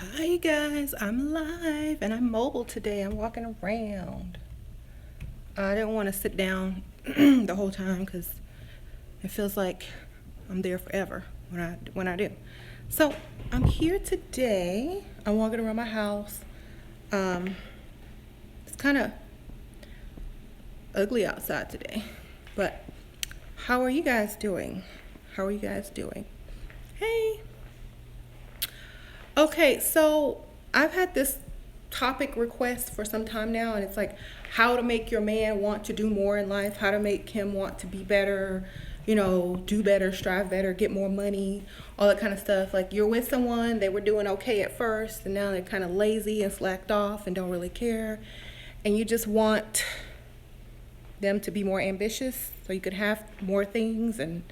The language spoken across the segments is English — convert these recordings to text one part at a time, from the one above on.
Hi guys, I'm live and I'm mobile today. I'm walking around. I didn't want to sit down the whole time because it feels like I'm there forever when I do. So I'm here today. I'm walking around my house. Um, it's kind of ugly outside today, but how are you guys doing? How are you guys doing? Hey. Okay, so I've had this topic request for some time now, and it's like how to make your man want to do more in life, how to make him want to be better, do better, strive better, get more money, all that kind of stuff. Like you're with someone, they were doing okay at first, and now they're kind of lazy and slacked off and don't really care, and you just want them to be more ambitious so you could have more things and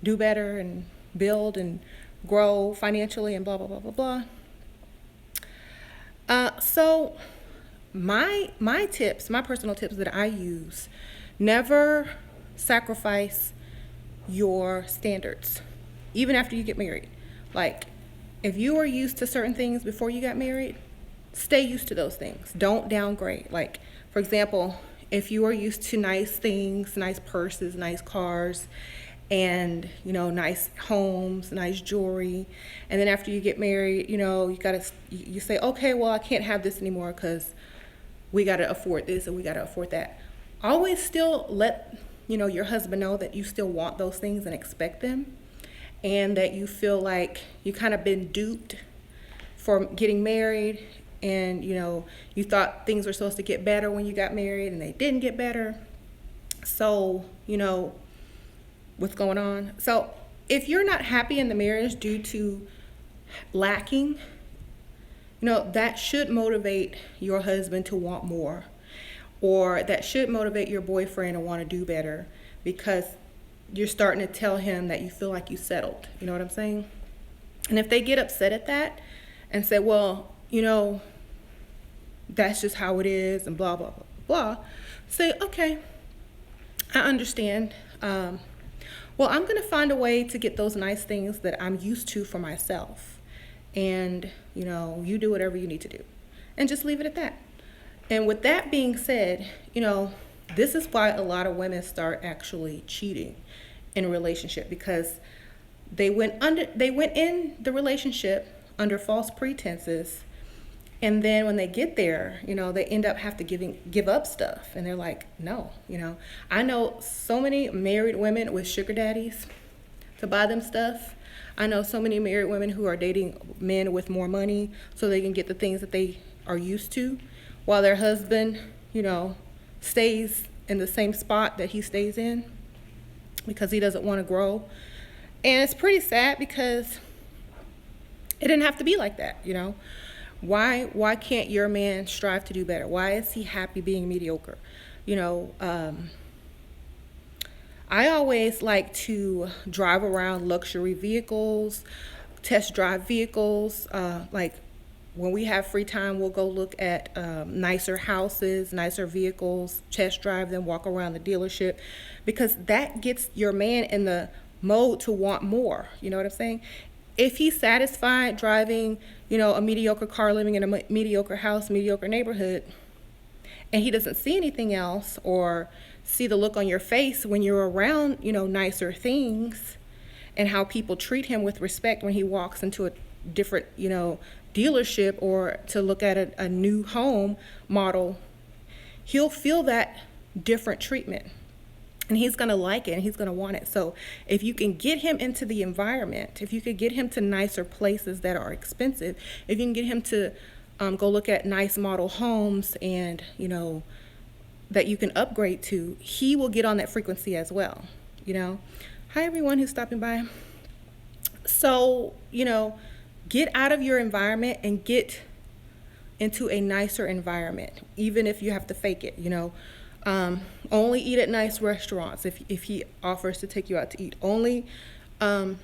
do better and build and grow financially and blah blah blah blah blah. So my tips, my personal tips that I use, never sacrifice your standards, even after you get married. Like if you were used to certain things before you got married, stay used to those things. Don't downgrade. Like for example, if you are used to nice things, nice purses, nice cars, and nice homes, nice jewelry, and then after you get married, you say, okay, well, I can't have this anymore because we got to afford this and we got to afford that. Always still let your husband know that you still want those things and expect them, and that you feel like you kind of been duped for getting married, and you thought things were supposed to get better when you got married and they didn't get better. So what's going on. So if you're not happy in the marriage due to lacking, that should motivate your husband to want more, or that should motivate your boyfriend to want to do better, because you're starting to tell him that you feel like you settled. You know what I'm saying? And if they get upset at that and say, well, that's just how it is and blah, blah, blah, blah, say, okay, I understand. Well, I'm going to find a way to get those nice things that I'm used to for myself. And, you do whatever you need to do. And just leave it at that. And with that being said, this is why a lot of women start actually cheating in a relationship, because they went in the relationship under false pretenses, and then when they get there, they end up have to give up stuff, and they're like, no, I know so many married women with sugar daddies to buy them stuff. I know so many married women who are dating men with more money so they can get the things that they are used to, while their husband, stays in the same spot that he stays in because he doesn't want to grow. And it's pretty sad because it didn't have to be like that. Why can't your man strive to do better? Why is he happy being mediocre? I always like to drive around luxury vehicles, test drive vehicles. Like when we have free time, we'll go look at nicer houses, nicer vehicles, test drive them, walk around the dealership, because that gets your man in the mode to want more. You know what I'm saying? If he's satisfied driving, a mediocre car, living in a mediocre house, mediocre neighborhood, and he doesn't see anything else or see the look on your face when you're around, nicer things, and how people treat him with respect when he walks into a different, dealership or to look at a new home model, he'll feel that different treatment. And he's going to like it and he's going to want it. So if you can get him into the environment, if you could get him to nicer places that are expensive, if you can get him to go look at nice model homes and, that you can upgrade to, he will get on that frequency as well. Hi, everyone who's stopping by. So, get out of your environment and get into a nicer environment, even if you have to fake it. Only eat at nice restaurants if he offers to take you out to eat. Only, say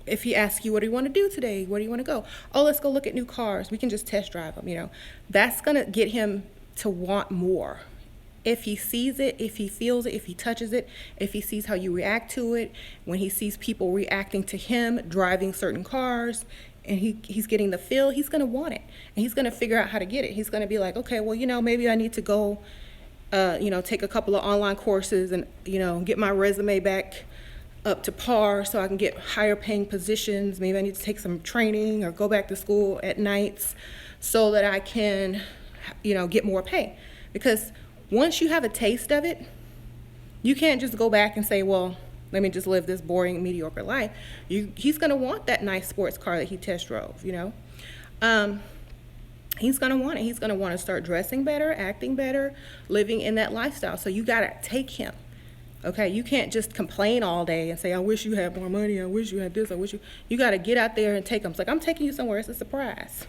if he asks you, what do you want to do today? Where do you want to go? Oh, let's go look at new cars. We can just test drive them. That's going to get him to want more. If he sees it, if he feels it, if he touches it, if he sees how you react to it, when he sees people reacting to him driving certain cars and he's getting the feel, he's going to want it. And he's going to figure out how to get it. He's going to be like, okay, well, maybe I need to go, take a couple of online courses and, get my resume back up to par so I can get higher paying positions. Maybe I need to take some training or go back to school at nights so that I can, get more pay. Because once you have a taste of it, you can't just go back and say, well, let me just live this boring, mediocre life. He's going to want that nice sports car that he test drove, He's going to want it. He's going to want to start dressing better, acting better, living in that lifestyle. So you got to take him, okay? You can't just complain all day and say, I wish you had more money. I wish you had this. You got to get out there and take him. It's like, I'm taking you somewhere. It's a surprise.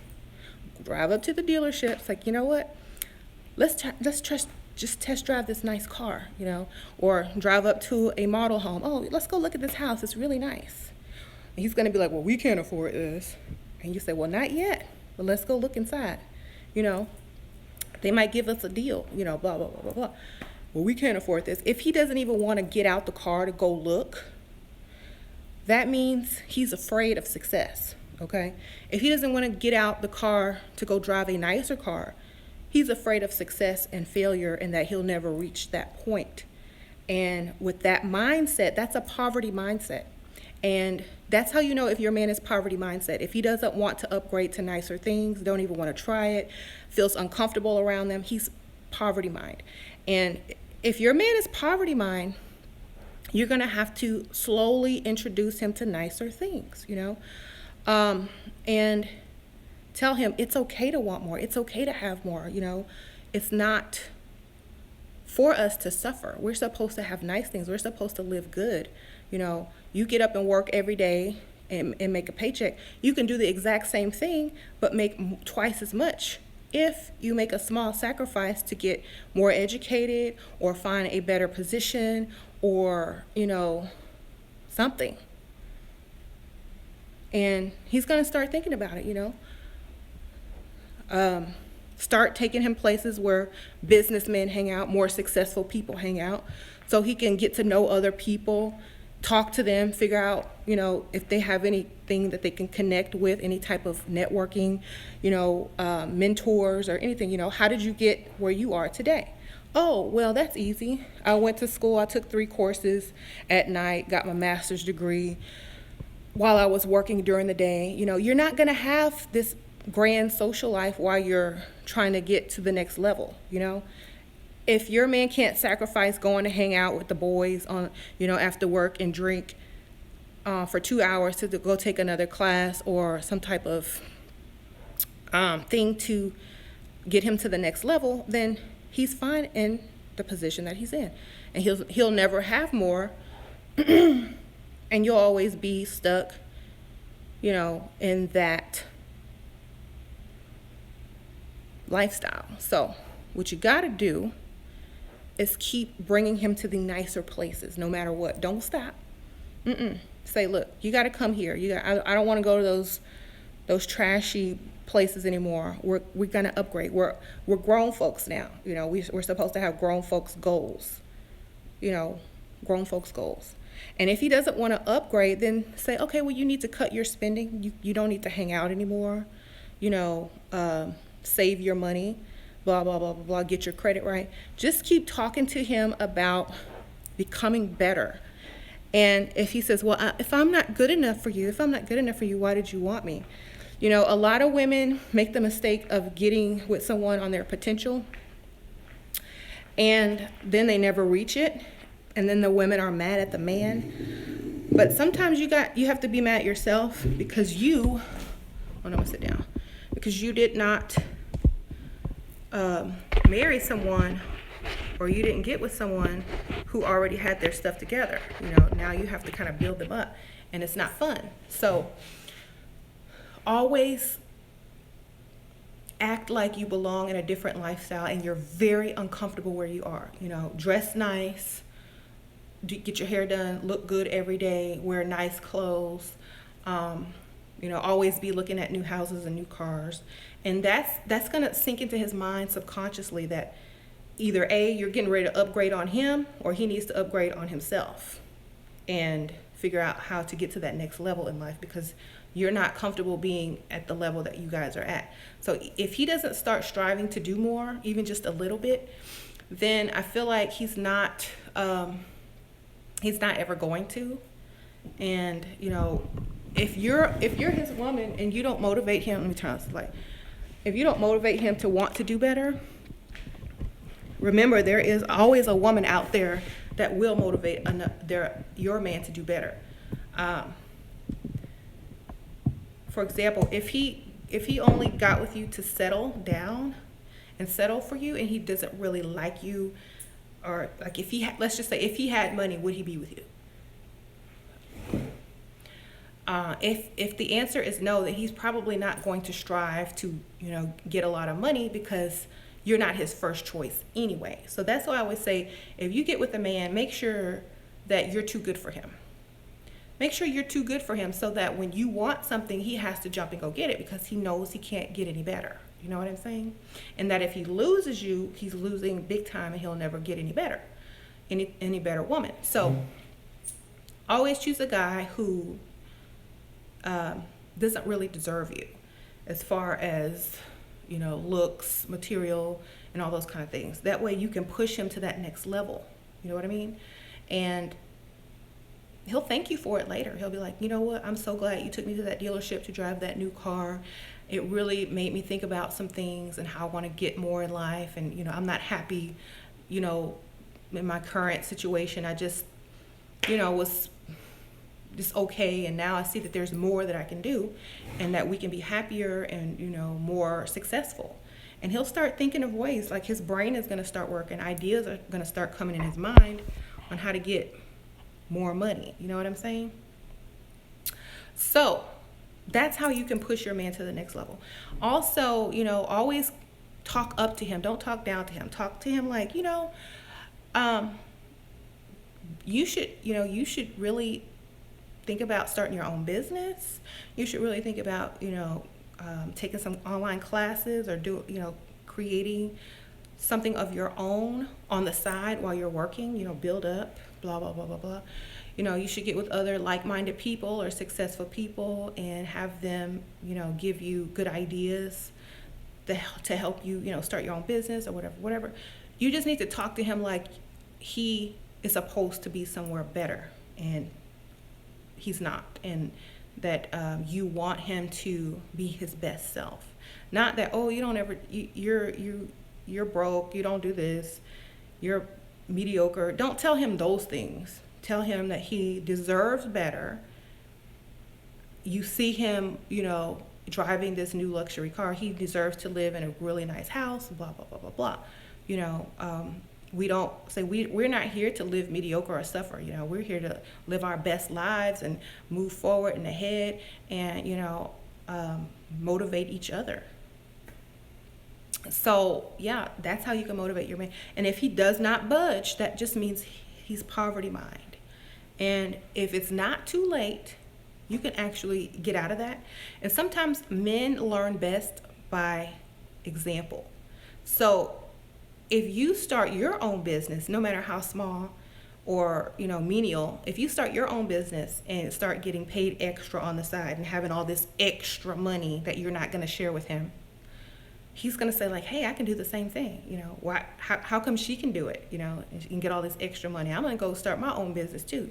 Drive up to the dealership. It's like, you know what? Let's just test drive this nice car, or drive up to a model home. Oh, let's go look at this house. It's really nice. And he's going to be like, well, we can't afford this. And you say, well, not yet, but let's go look inside. They might give us a deal, blah, blah, blah, blah, blah. Well, we can't afford this. If he doesn't even want to get out the car to go look, that means he's afraid of success, okay? If he doesn't want to get out the car to go drive a nicer car, he's afraid of success and failure and that he'll never reach that point. And with that mindset, that's a poverty mindset. And that's how you know if your man is poverty mindset. If he doesn't want to upgrade to nicer things, don't even want to try it, feels uncomfortable around them, he's poverty mind. And if your man is poverty mind, you're going to have to slowly introduce him to nicer things, and tell him it's okay to want more. It's okay to have more, It's not for us to suffer. We're supposed to have nice things. We're supposed to live good. You get up and work every day and make a paycheck. You can do the exact same thing, but make twice as much if you make a small sacrifice to get more educated or find a better position or, something. And he's going to start thinking about it, Start taking him places where businessmen hang out, more successful people hang out, so he can get to know other people, talk to them, figure out, if they have anything that they can connect with, any type of networking, mentors or anything, how did you get where you are today? Oh, well, that's easy. I went to school, I took 3 courses at night, got my master's degree while I was working during the day. You're not going to have this grand social life while you're trying to get to the next level. If your man can't sacrifice going to hang out with the boys on after work and drink for 2 hours to go take another class or some type of thing to get him to the next level, then he's fine in the position that he's in, and he'll never have more, and you'll always be stuck in that lifestyle. So what you got to do is keep bringing him to the nicer places no matter what. Don't stop. Say, look, you got to come here. I don't want to go to those trashy places anymore. We're going to upgrade. We're grown folks now. We're supposed to have grown folks goals. Grown folks goals. And if he doesn't want to upgrade, then say, okay, well, you need to cut your spending. You don't need to hang out anymore. Save your money, blah, blah, blah, blah, blah, get your credit right. Just keep talking to him about becoming better. And if he says, well, if I'm not good enough for you, why did you want me? A lot of women make the mistake of getting with someone on their potential, and then they never reach it, and then the women are mad at the man. But sometimes you have to be mad at yourself because I'm gonna sit down. Because you did not marry someone, or you didn't get with someone who already had their stuff together. Now you have to kind of build them up, and it's not fun. So always act like you belong in a different lifestyle and you're very uncomfortable where you are. Dress nice, get your hair done, look good every day, wear nice clothes. Always be looking at new houses and new cars. And that's going to sink into his mind subconsciously that either A, you're getting ready to upgrade on him, or he needs to upgrade on himself and figure out how to get to that next level in life, because you're not comfortable being at the level that you guys are at. So if he doesn't start striving to do more, even just a little bit, then I feel like he's not ever going to. And if you're his woman and you don't motivate him, let me turn this light. If you don't motivate him to want to do better, remember there is always a woman out there that will motivate your man to do better. For example, if he only got with you to settle down and settle for you, and he doesn't really like you, or like let's just say if he had money, would he be with you? If the answer is no, then he's probably not going to strive to get a lot of money, because you're not his first choice anyway. So that's why I always say, if you get with a man, make sure that you're too good for him. Make sure you're too good for him, so that when you want something, he has to jump and go get it, because he knows he can't get any better. You know what I'm saying? And that if he loses you, he's losing big time, and he'll never get any better, any better woman. So always choose a guy who doesn't really deserve you, as far as looks, material, and all those kind of things. That way you can push him to that next level. You know what I mean? And he'll thank you for it later. He'll be like, you know what? I'm so glad you took me to that dealership to drive that new car. It really made me think about some things and how I want to get more in life. And, I'm not happy, in my current situation. I just, was just okay. And now I see that there's more that I can do, and that we can be happier and, more successful. And he'll start thinking of ways, like his brain is going to start working. Ideas are going to start coming in his mind on how to get more money. You know what I'm saying? So that's how you can push your man to the next level. Also, always talk up to him. Don't talk down to him. Talk to him like, you should really think about starting your own business. You should really think about, taking some online classes, or creating something of your own on the side while you're working, build up, blah, blah, blah, blah, blah. You should get with other like-minded people or successful people and have them, give you good ideas to help you, start your own business or whatever. You just need to talk to him like he is supposed to be somewhere better, and he's not. And that you want him to be his best self. Not that, you're broke, you don't do this, you're mediocre. Don't tell him those things. Tell him that he deserves better. You see him, driving this new luxury car. He deserves to live in a really nice house, blah, blah, blah, blah, blah. We don't say we're not here to live mediocre or suffer. We're here to live our best lives and move forward and ahead, and motivate each other. So yeah, that's how you can motivate your man. And if he does not budge, that just means he's poverty mind. And if it's not too late, you can actually get out of that. And sometimes men learn best by example. So if you start your own business, no matter how small or menial, if you start your own business and start getting paid extra on the side and having all this extra money that you're not going to share with him, he's going to say like, hey, I can do the same thing. Why? How come she can do it? And she can get all this extra money. I'm going to go start my own business too.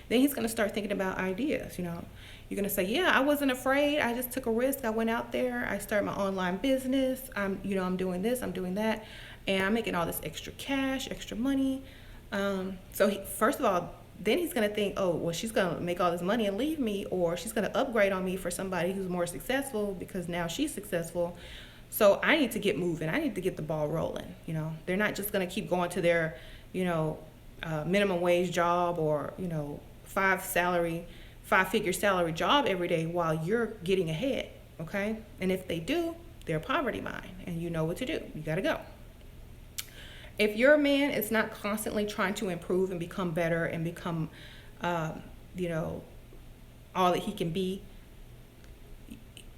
Then he's going to start thinking about ideas. You're going to say, yeah, I wasn't afraid. I just took a risk. I went out there. I started my online business. I'm doing this. I'm doing that. And I'm making all this extra cash, extra money. First of all, then he's going to think, oh, well, she's going to make all this money and leave me, or she's going to upgrade on me for somebody who's more successful because now she's successful. So I need to get moving. I need to get the ball rolling. They're not just going to keep going to their, minimum wage job or, five-figure salary job every day while you're getting ahead. Okay. And if they do, they're poverty mind, and you know what to do. You got to go. If your man is not constantly trying to improve and become better and become, all that he can be,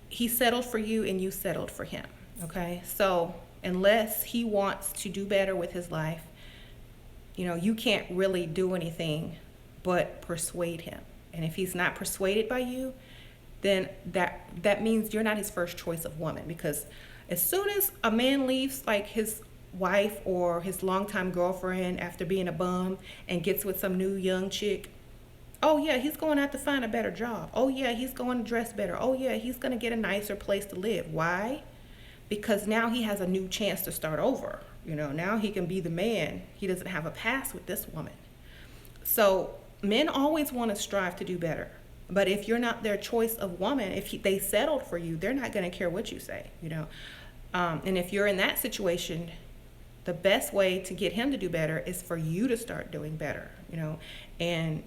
he settled for you and you settled for him. Okay. So unless he wants to do better with his life, you can't really do anything but persuade him. And if he's not persuaded by you, then that means you're not his first choice of woman. Because as soon as a man leaves like his wife or his longtime girlfriend after being a bum and gets with some new young chick, oh yeah, he's going out to find a better job. Oh yeah, he's going to dress better. Oh yeah, he's going to get a nicer place to live. Why? Because now he has a new chance to start over. Now he can be the man. He doesn't have a past with this woman. So men always want to strive to do better. But if you're not their choice of woman, if they settled for you, they're not going to care what you say, And if you're in that situation, the best way to get him to do better is for you to start doing better, and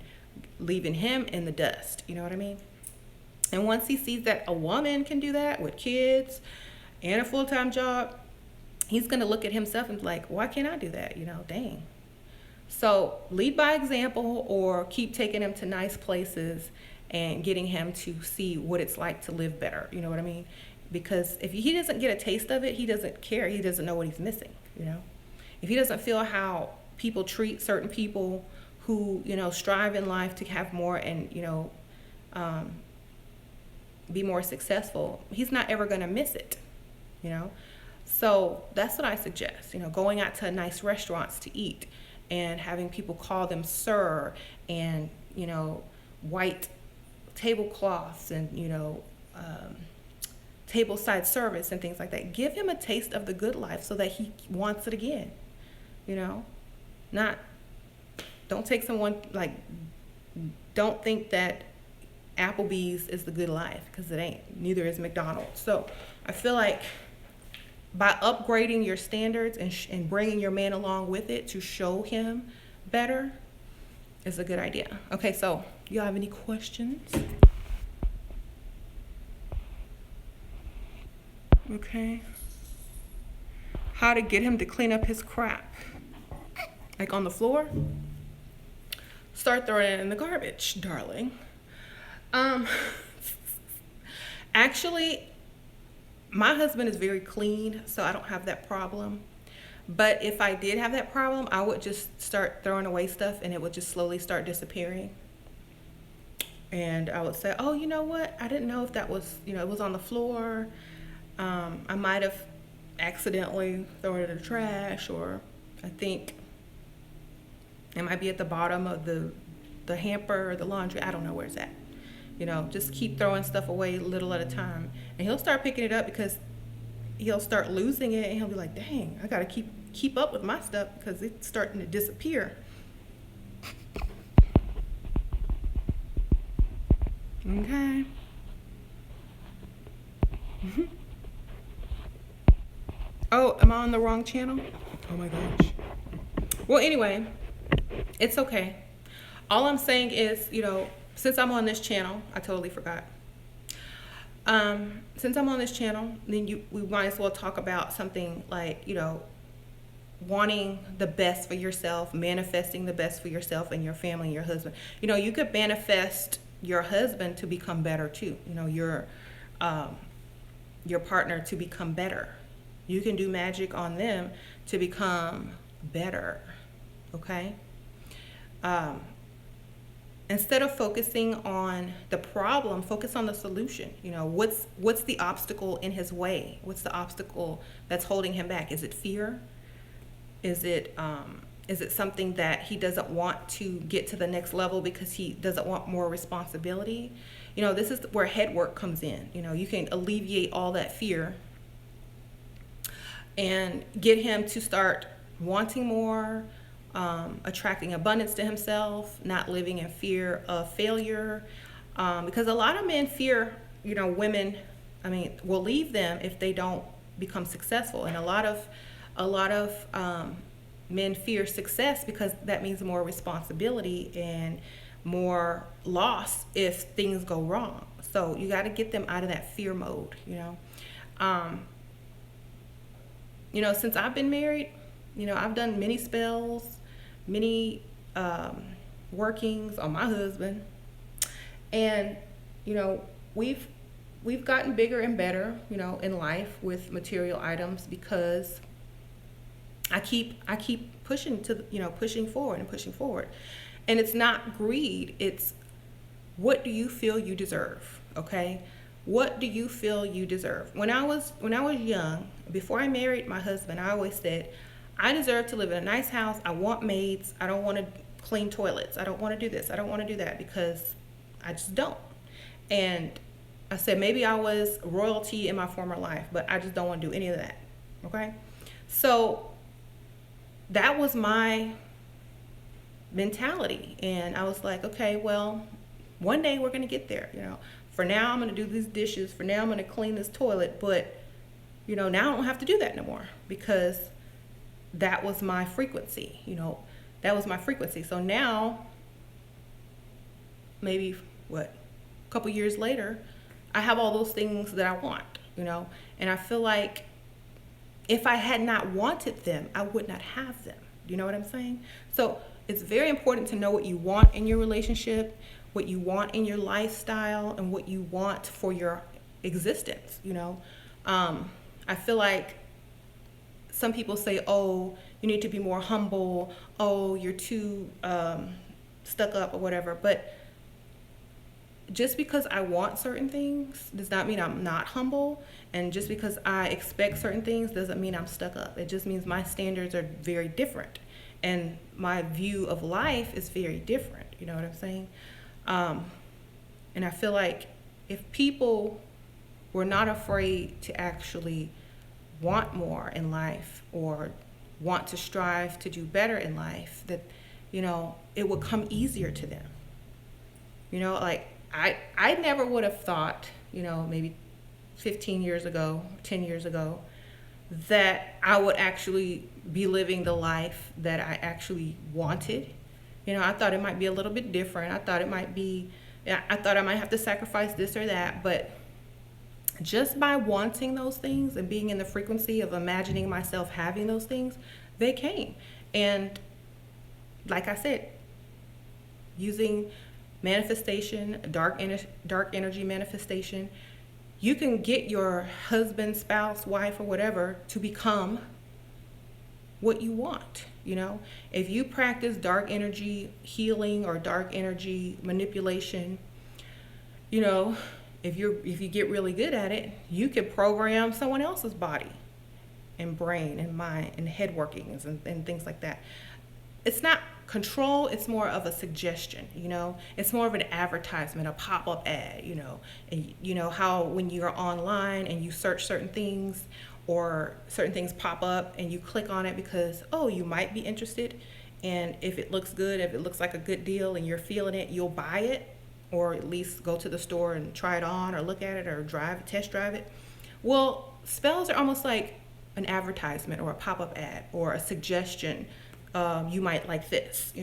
leaving him in the dust. You know what I mean? And once he sees that a woman can do that with kids and a full-time job, he's going to look at himself and be like, why can't I do that? Dang. So lead by example, or keep taking him to nice places and getting him to see what it's like to live better. You know what I mean? Because if he doesn't get a taste of it, he doesn't care. He doesn't know what he's missing. If he doesn't feel how people treat certain people who, strive in life to have more and, be more successful, he's not ever going to miss it, So that's what I suggest, going out to nice restaurants to eat and having people call them sir, and, white tablecloths and, table side service and things like that. Give him a taste of the good life so that he wants it again, don't take someone, don't think that Applebee's is the good life, because it ain't. Neither is McDonald's. So I feel like by upgrading your standards and bringing your man along with it to show him better is a good idea. Okay, so y'all have any questions? Okay. How to get him to clean up his crap? Like on the floor? Start throwing it in the garbage, darling. Actually, my husband is very clean, so I don't have that problem. But if I did have that problem, I would just start throwing away stuff and it would just slowly start disappearing. And I would say, oh, you know what? I didn't know if that was, it was on the floor. I might have accidentally thrown it in the trash, or I think it might be at the bottom of the hamper or the laundry. I don't know where it's at. Just keep throwing stuff away little at a time. And he'll start picking it up because he'll start losing it, and he'll be like, dang, I got to keep up with my stuff because it's starting to disappear. Okay. Oh, am I on the wrong channel? Oh my gosh. Well, anyway, it's okay. All I'm saying is, since I'm on this channel, I totally forgot. Since I'm on this channel, then we might as well talk about something like, wanting the best for yourself, manifesting the best for yourself and your family and your husband. You could manifest your husband to become better too. Your partner to become better. You can do magic on them to become better. Okay? Instead of focusing on the problem, focus on the solution. What's the obstacle in his way? What's the obstacle that's holding him back? Is it fear? Is it something that he doesn't want to get to the next level because he doesn't want more responsibility? This is where head work comes in. You can alleviate all that fear and get him to start wanting more, attracting abundance to himself, not living in fear of failure. Because a lot of men fear, women, will leave them if they don't become successful. And a lot of men fear success because that means more responsibility and more loss if things go wrong. So you got to get them out of that fear mode, since I've been married, I've done many spells, many workings on my husband, and we've gotten bigger and better, in life with material items because I keep pushing pushing forward, and it's not greed. It's what do you feel you deserve? Okay? What do you feel you deserve? When I was young, before I married my husband, I always said, I deserve to live in a nice house. I want maids. I don't want to clean toilets. I don't want to do this. I don't want to do that because I just don't. And I said maybe I was royalty in my former life, but I just don't want to do any of that. Okay? So that was my mentality. And I was like, okay, well, one day we're going to get there. For now, I'm going to do these dishes. For now, I'm going to clean this toilet. But, now I don't have to do that no more because that was my frequency. That was my frequency. So now, maybe, a couple years later, I have all those things that I want, and I feel like if I had not wanted them, I would not have them. Do you know what I'm saying? So it's very important to know what you want in your relationship, what you want in your lifestyle, and what you want for your existence. I feel like some people say, oh, you need to be more humble. Oh, you're too stuck up or whatever. But just because I want certain things does not mean I'm not humble. And just because I expect certain things doesn't mean I'm stuck up. It just means my standards are very different. And my view of life is very different. You know what I'm saying? And I feel like if people were not afraid to actually want more in life or want to strive to do better in life, that, it would come easier to them. Like I never would have thought, maybe 15 years ago, 10 years ago, that I would actually be living the life that I actually wanted. I thought it might be a little bit different. I thought I might have to sacrifice this or that, but just by wanting those things and being in the frequency of imagining myself having those things, they came. And like I said, using manifestation, dark energy manifestation, you can get your husband, spouse, wife, or whatever to become what you want. If you practice dark energy healing or dark energy manipulation, if you get really good at it, you can program someone else's body and brain and mind and head workings and things like that. It's not control, it's more of a suggestion. It's more of an advertisement, a pop-up ad. And how when you're online and you search certain things, or certain things pop up and you click on it because, oh, you might be interested, and if it looks good, if it looks like a good deal and you're feeling it, you'll buy it, or at least go to the store and try it on or look at it or test drive it. Well, spells are almost like an advertisement or a pop-up ad or a suggestion. You might like this,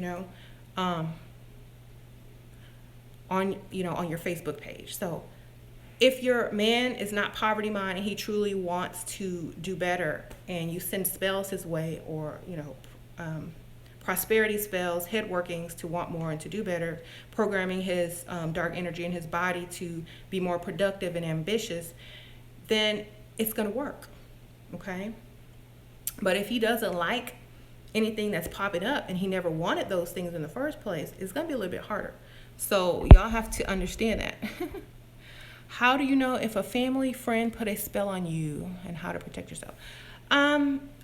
on your Facebook page. So if your man is not poverty minded and he truly wants to do better, and you send spells his way, or prosperity spells, head workings to want more and to do better, programming his dark energy in his body to be more productive and ambitious, then it's going to work. Okay? But if he doesn't like anything that's popping up and he never wanted those things in the first place, it's going to be a little bit harder. So y'all have to understand that. How do you know if a family friend put a spell on you, and how to protect yourself?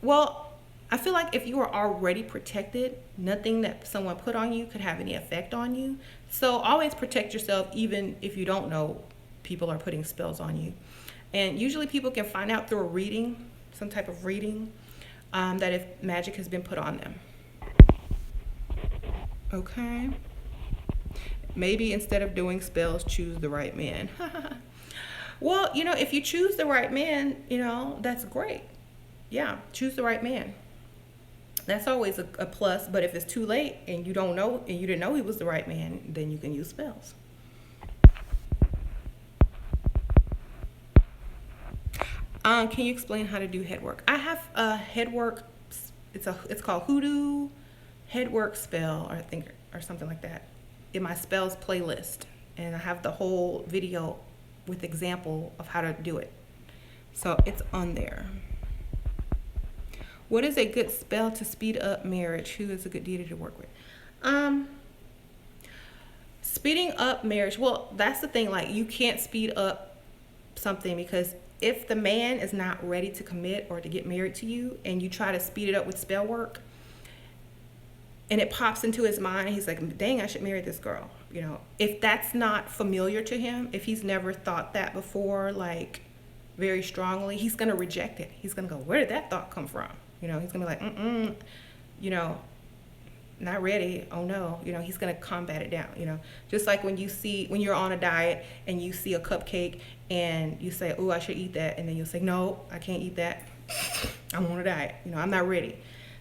Well, I feel like if you are already protected, nothing that someone put on you could have any effect on you. So always protect yourself, even if you don't know people are putting spells on you. And usually people can find out through a reading, some type of reading, that if magic has been put on them. Okay? Maybe instead of doing spells, choose the right man. Well, if you choose the right man, that's great. Yeah, choose the right man. That's always a plus. But if it's too late and you don't know, and you didn't know he was the right man, then you can use spells. Can you explain how to do head work? I have a head work. It's called Hoodoo Head Work Spell, or something like that, in my spells playlist, and I have the whole video with example of how to do it. So it's on there. What is a good spell to speed up marriage? Who is a good deity to work with? Speeding up marriage, well, that's the thing. Like, you can't speed up something, because if the man is not ready to commit or to get married to you, and you try to speed it up with spell work, and it pops into his mind, and he's like, dang, I should marry this girl. You know, if that's not familiar to him, if he's never thought that before, like very strongly, he's going to reject it. He's going to go, where did that thought come from? You know, he's going to be like, you know, not ready. Oh no. You know, he's going to combat it down, you know, just like when you're on a diet and you see a cupcake and you say, oh, I should eat that. And then you'll say, no, I can't eat that. I'm on a diet. You know, I'm not ready.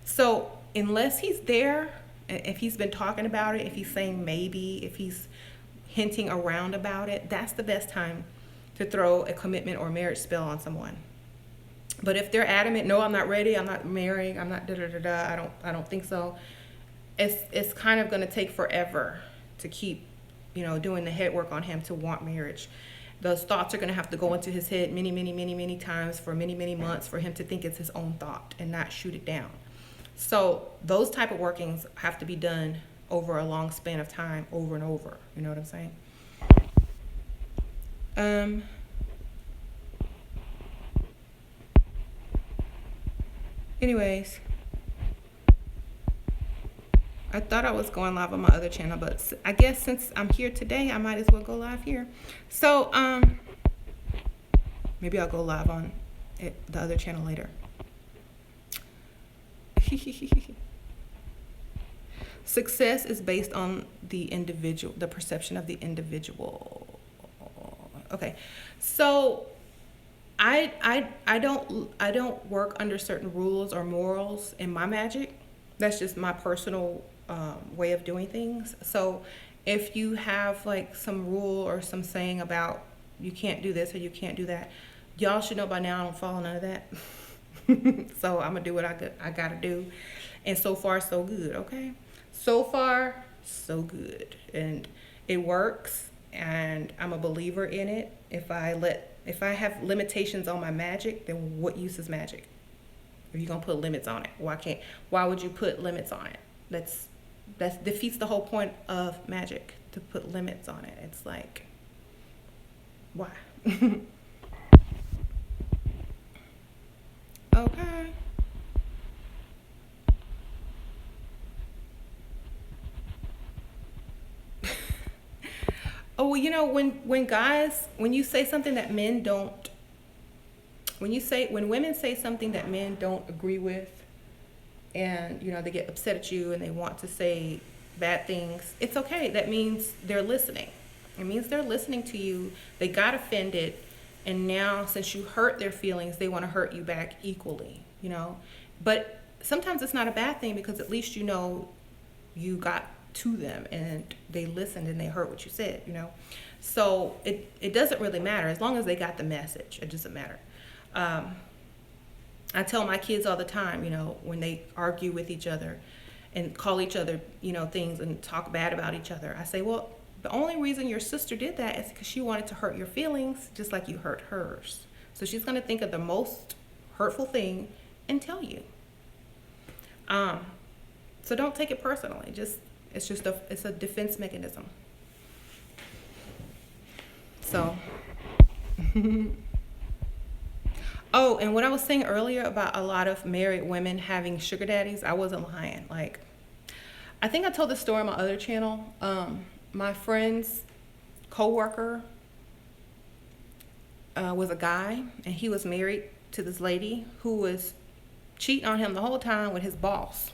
So unless he's there, if he's been talking about it, if he's saying maybe, if he's hinting around about it, that's the best time to throw a commitment or marriage spell on someone. But if they're adamant, no, I'm not ready, I'm not marrying, I'm not I don't think so. It's kind of going to take forever to keep, you know, doing the head work on him to want marriage. Those thoughts are going to have to go into his head many times for many months for him to think it's his own thought and not shoot it down. So those type of workings have to be done over a long span of time, over and over. You know what I'm saying? Anyways, I thought I was going live on my other channel, but I guess since I'm here today, I might as well go live here. So, maybe I'll go live on the other channel later. Success is based on the individual, the perception of the individual. Okay, so I don't work under certain rules or morals in my magic. That's just my personal way of doing things. So if you have like some rule or some saying about you can't do this or you can't do that, y'all should know by now I don't follow none of that. So I'm gonna do what I gotta do, and so far so good. Okay, so far so good, and it works, and I'm a believer in it. If I have limitations on my magic, then what use is magic? If you're gonna put limits on it, why would you put limits on it? That defeats the whole point of magic, to put limits on it. It's like, why? Okay. Oh, well, you know, when you say something that men don't, when women say something that men don't agree with, and, you know, they get upset at you and they want to say bad things, it's okay. That means they're listening. It means they're listening to you. They got offended, and now since you hurt their feelings, they want to hurt you back equally, you know. But sometimes it's not a bad thing, because at least you know you got to them and they listened and they heard what you said, you know. So it doesn't really matter as long as they got the message. It doesn't matter. I tell my kids all the time, you know, when they argue with each other and call each other, you know, things and talk bad about each other, I say, well, the only reason your sister did that is because she wanted to hurt your feelings just like you hurt hers. So she's going to think of the most hurtful thing and tell you. So don't take it personally. It's a defense mechanism. So, oh, and what I was saying earlier about a lot of married women having sugar daddies, I wasn't lying. Like, I think I told the story on my other channel. My friend's coworker was a guy, and he was married to this lady who was cheating on him the whole time with his boss.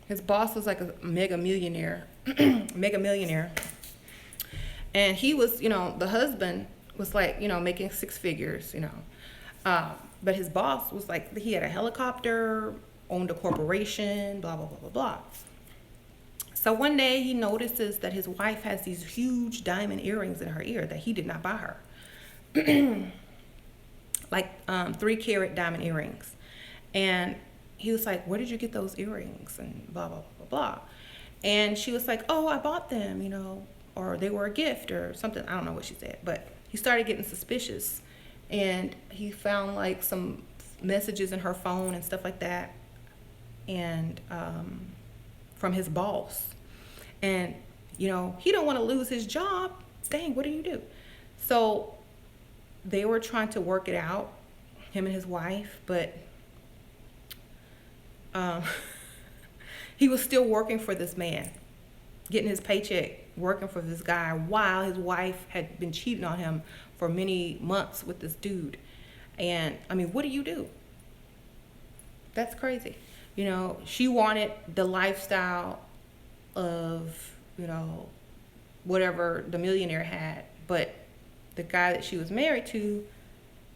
His boss was like a mega millionaire. And he was, you know, the husband was like, you know, making six figures, you know. But his boss was like, he had a helicopter, owned a corporation, blah, blah, blah, blah, blah. So one day he notices that his wife has these huge diamond earrings in her ear that he did not buy her. Like 3-carat diamond earrings. And he was like, where did you get those earrings? And blah, blah, blah, blah, blah. And she was like, oh, I bought them, you know, or they were a gift or something. I don't know what she said, but he started getting suspicious. And he found like some messages in her phone and stuff like that, and from his boss. And he don't want to lose his job. Dang, what do you do? So they were trying to work it out, him and his wife, but um, he was still working for this man, getting his paycheck, working for this guy while his wife had been cheating on him for many months with this dude. And I mean, what do you do? That's crazy. She wanted the lifestyle of, whatever the millionaire had, but the guy that she was married to,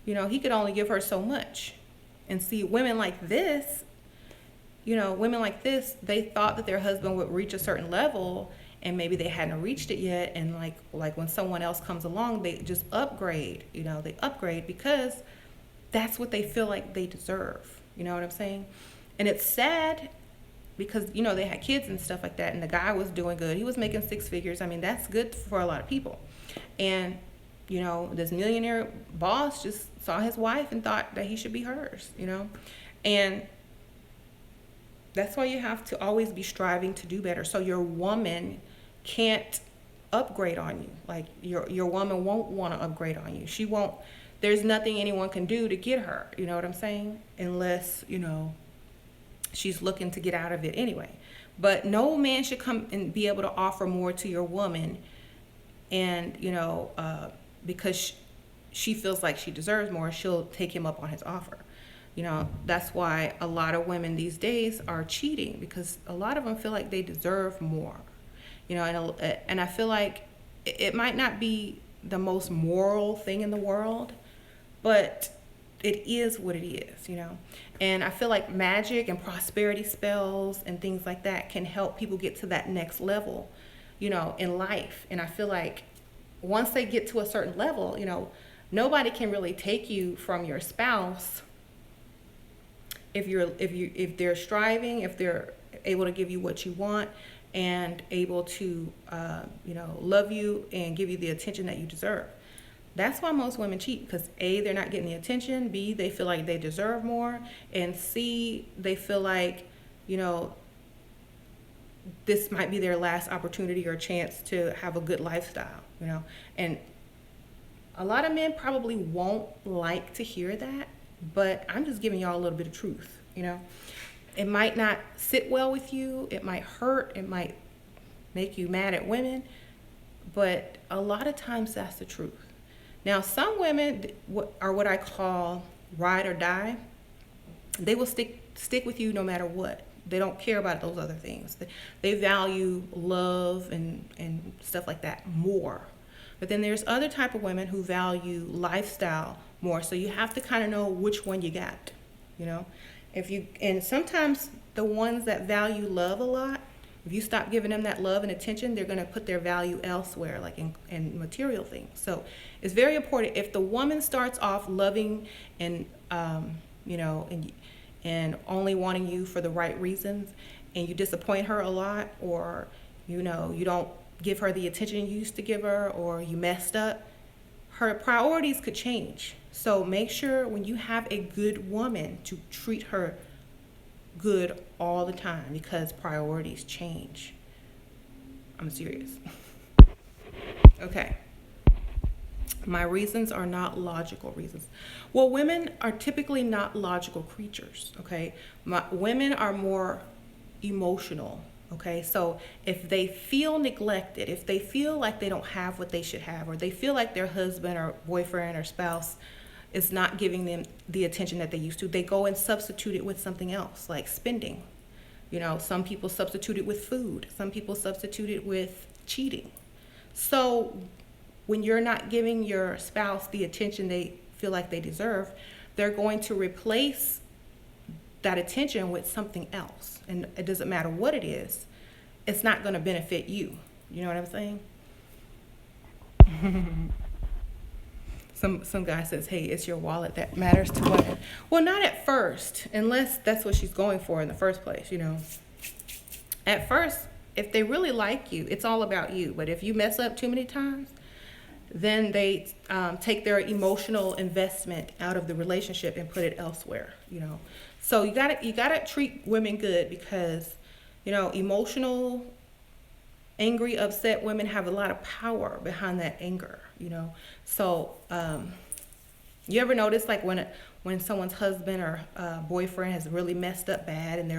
he could only give her so much. And see, women like this, they thought that their husband would reach a certain level, and maybe they hadn't reached it yet. And like when someone else comes along, they just upgrade. They upgrade because that's what they feel like they deserve. You know what I'm saying? And it's sad because, they had kids and stuff like that, and the guy was doing good. He was making six figures. I mean, that's good for a lot of people. And, this millionaire boss just saw his wife and thought that he should be hers, And that's why you have to always be striving to do better. So your woman can't upgrade on you. Like your woman won't want to upgrade on you. She won't. There's nothing anyone can do to get her. You know what I'm saying? Unless, she's looking to get out of it anyway. But no man should come and be able to offer more to your woman, and because she feels like she deserves more, she'll take him up on his offer. That's why a lot of women these days are cheating, because a lot of them feel like they deserve more. And I feel like it might not be the most moral thing in the world, but it is what it is, And I feel like magic and prosperity spells and things like that can help people get to that next level, in life. And I feel like once they get to a certain level, nobody can really take you from your spouse if they're striving, if they're able to give you what you want and able to, love you and give you the attention that you deserve. That's why most women cheat, because A, they're not getting the attention, B, they feel like they deserve more, and C, they feel like, this might be their last opportunity or chance to have a good lifestyle, And a lot of men probably won't like to hear that, but I'm just giving y'all a little bit of truth, It might not sit well with you, it might hurt, it might make you mad at women, but a lot of times that's the truth. Now, some women are what I call ride or die. They will stick with you no matter what. They don't care about those other things. They value love and stuff like that more. But then there's other type of women who value lifestyle more. So you have to kind of know which one you got, And sometimes the ones that value love a lot, if you stop giving them that love and attention, they're going to put their value elsewhere, like in material things. So it's very important. If the woman starts off loving and, and only wanting you for the right reasons, and you disappoint her a lot, or, you don't give her the attention you used to give her, or you messed up, her priorities could change. So make sure when you have a good woman to treat her good all the time, because priorities change. I'm serious. Okay. My reasons are not logical reasons. Well, women are typically not logical creatures, okay? Women are more emotional, okay? So if they feel neglected, if they feel like they don't have what they should have, or they feel like their husband or boyfriend or spouse is not giving them the attention that they used to, they go and substitute it with something else, like spending. Some people substitute it with food. Some people substitute it with cheating. So when you're not giving your spouse the attention they feel like they deserve, they're going to replace that attention with something else. And it doesn't matter what it is, it's not going to benefit you. You know what I'm saying? Some guy says, hey, it's your wallet that matters to women. Well, not at first, unless that's what she's going for in the first place, At first, if they really like you, it's all about you. But if you mess up too many times, then they take their emotional investment out of the relationship and put it elsewhere, So you gotta treat women good, because, emotional angry, upset women have a lot of power behind that anger, you know. So you ever notice like when someone's husband or boyfriend has really messed up bad, and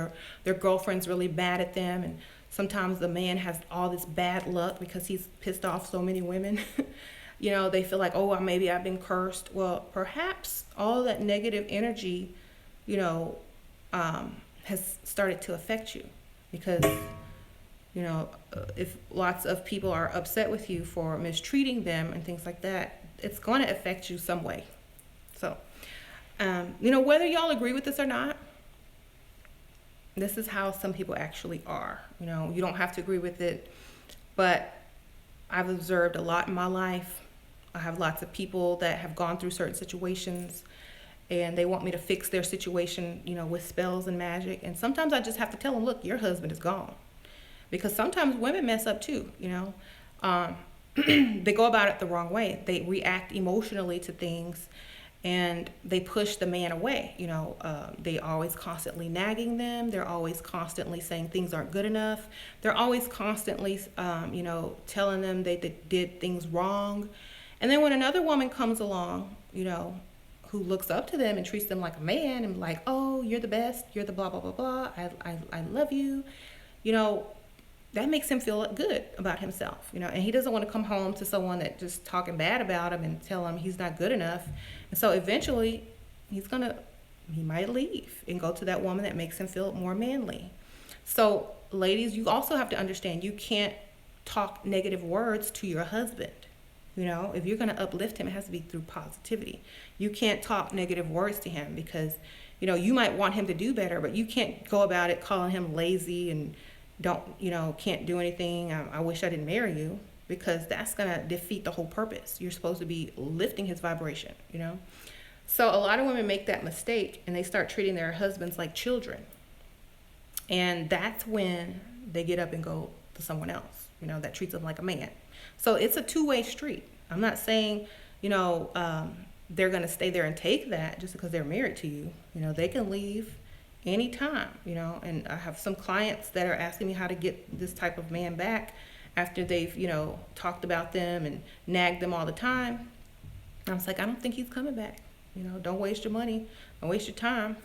their girlfriend's really mad at them, and sometimes the man has all this bad luck because he's pissed off so many women. You know, they feel like, oh, maybe I've been cursed. Well, perhaps all that negative energy, you know, has started to affect you, because you know, if lots of people are upset with you for mistreating them and things like that, it's going to affect you some way. So, you know, whether y'all agree with this or not, this is how some people actually are. You know, you don't have to agree with it, but I've observed a lot in my life. I have lots of people that have gone through certain situations, and they want me to fix their situation, you know, with spells and magic. And sometimes I just have to tell them, look, your husband is gone. Because sometimes women mess up too, you know. They go about it the wrong way. They react emotionally to things, and they push the man away. You know, they always constantly nagging them. They're always constantly saying things aren't good enough. They're always constantly, you know, telling them they did things wrong. And then when another woman comes along, you know, who looks up to them and treats them like a man and like, oh, you're the best, you're the blah, blah, blah, blah, I love you, you know, that makes him feel good about himself, you know, and he doesn't want to come home to someone that just talking bad about him and tell him he's not good enough. And so eventually he might leave and go to that woman that makes him feel more manly. So ladies, you also have to understand, you can't talk negative words to your husband. You know, if you're going to uplift him, it has to be through positivity. You can't talk negative words to him because, you know, you might want him to do better, but you can't go about it calling him lazy and can't do anything. I wish I didn't marry you, because that's going to defeat the whole purpose. You're supposed to be lifting his vibration, you know? So a lot of women make that mistake, and they start treating their husbands like children. And that's when they get up and go to someone else, you know, that treats them like a man. So it's a two-way street. I'm not saying, you know, they're going to stay there and take that just because they're married to you. You know, they can leave anytime, you know, and I have some clients that are asking me how to get this type of man back after they've, you know, talked about them and nagged them all the time. I was like, I don't think he's coming back. You know, don't waste your money, don't waste your time.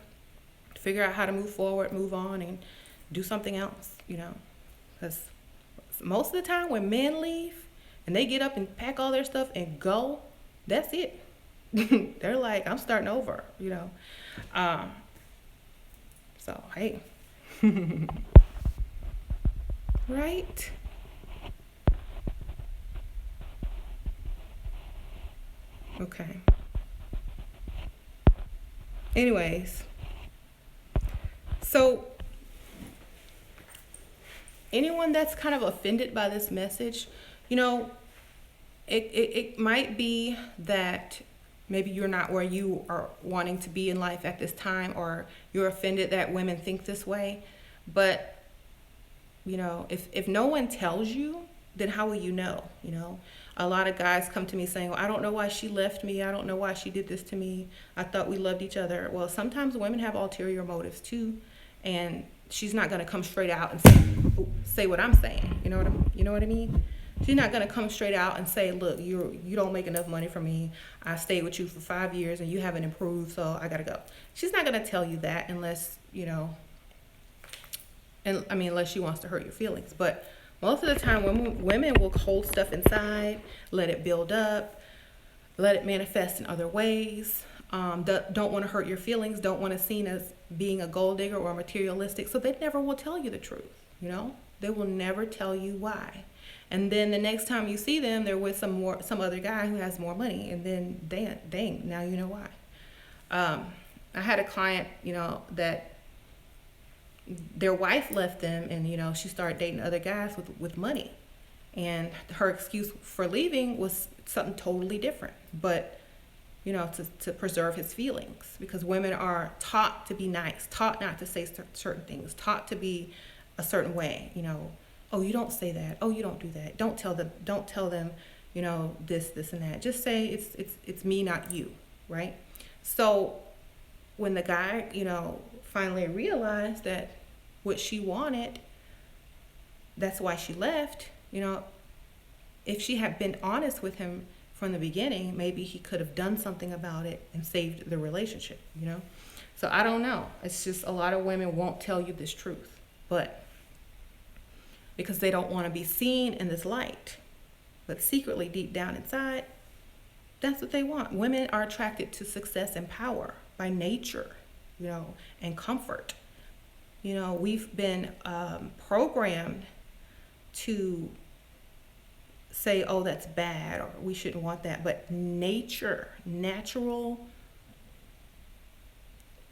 Figure out how to move forward, move on, and do something else, you know, because most of the time when men leave and they get up and pack all their stuff and go, that's it. They're like, I'm starting over, you know. So, hey. Right? Okay. Anyways. So, anyone that's kind of offended by this message, you know, it might be that maybe you're not where you are wanting to be in life at this time, or you're offended that women think this way. But, you know, if no one tells you, then how will you know? You know, a lot of guys come to me saying, well, I don't know why she left me. I don't know why she did this to me. I thought we loved each other. Well, sometimes women have ulterior motives too. And she's not going to come straight out and say what I'm saying. You know what I mean? She's not going to come straight out and say, look, you don't make enough money for me. I stayed with you for 5 years and you haven't improved, so I got to go. She's not going to tell you that unless, you know, unless she wants to hurt your feelings. But most of the time, women will hold stuff inside, let it build up, let it manifest in other ways. Don't want to hurt your feelings, don't want to seen as being a gold digger or materialistic, so they never will tell you the truth, you know? They will never tell you why. And then the next time you see them, they're with some other guy who has more money, and then dang, now you know why. I had a client, you know, that their wife left them, and, you know, she started dating other guys with money. And her excuse for leaving was something totally different. But, you know, to preserve his feelings, because women are taught to be nice, taught not to say certain things, taught to be a certain way, you know. Oh, you don't say that. Oh, you don't do that. Don't tell them, you know, this and that. Just say it's me, not you, right? So when the guy, you know, finally realized that what she wanted, that's why she left, You know, if she had been honest with him from the beginning, maybe he could have done something about it and saved the relationship, you know? So I don't know. It's just a lot of women won't tell you this truth, but because they don't want to be seen in this light. But secretly, deep down inside, that's what they want. Women are attracted to success and power by nature, you know, and comfort. You know, we've been programmed to say, oh, that's bad, or we shouldn't want that. But nature, natural,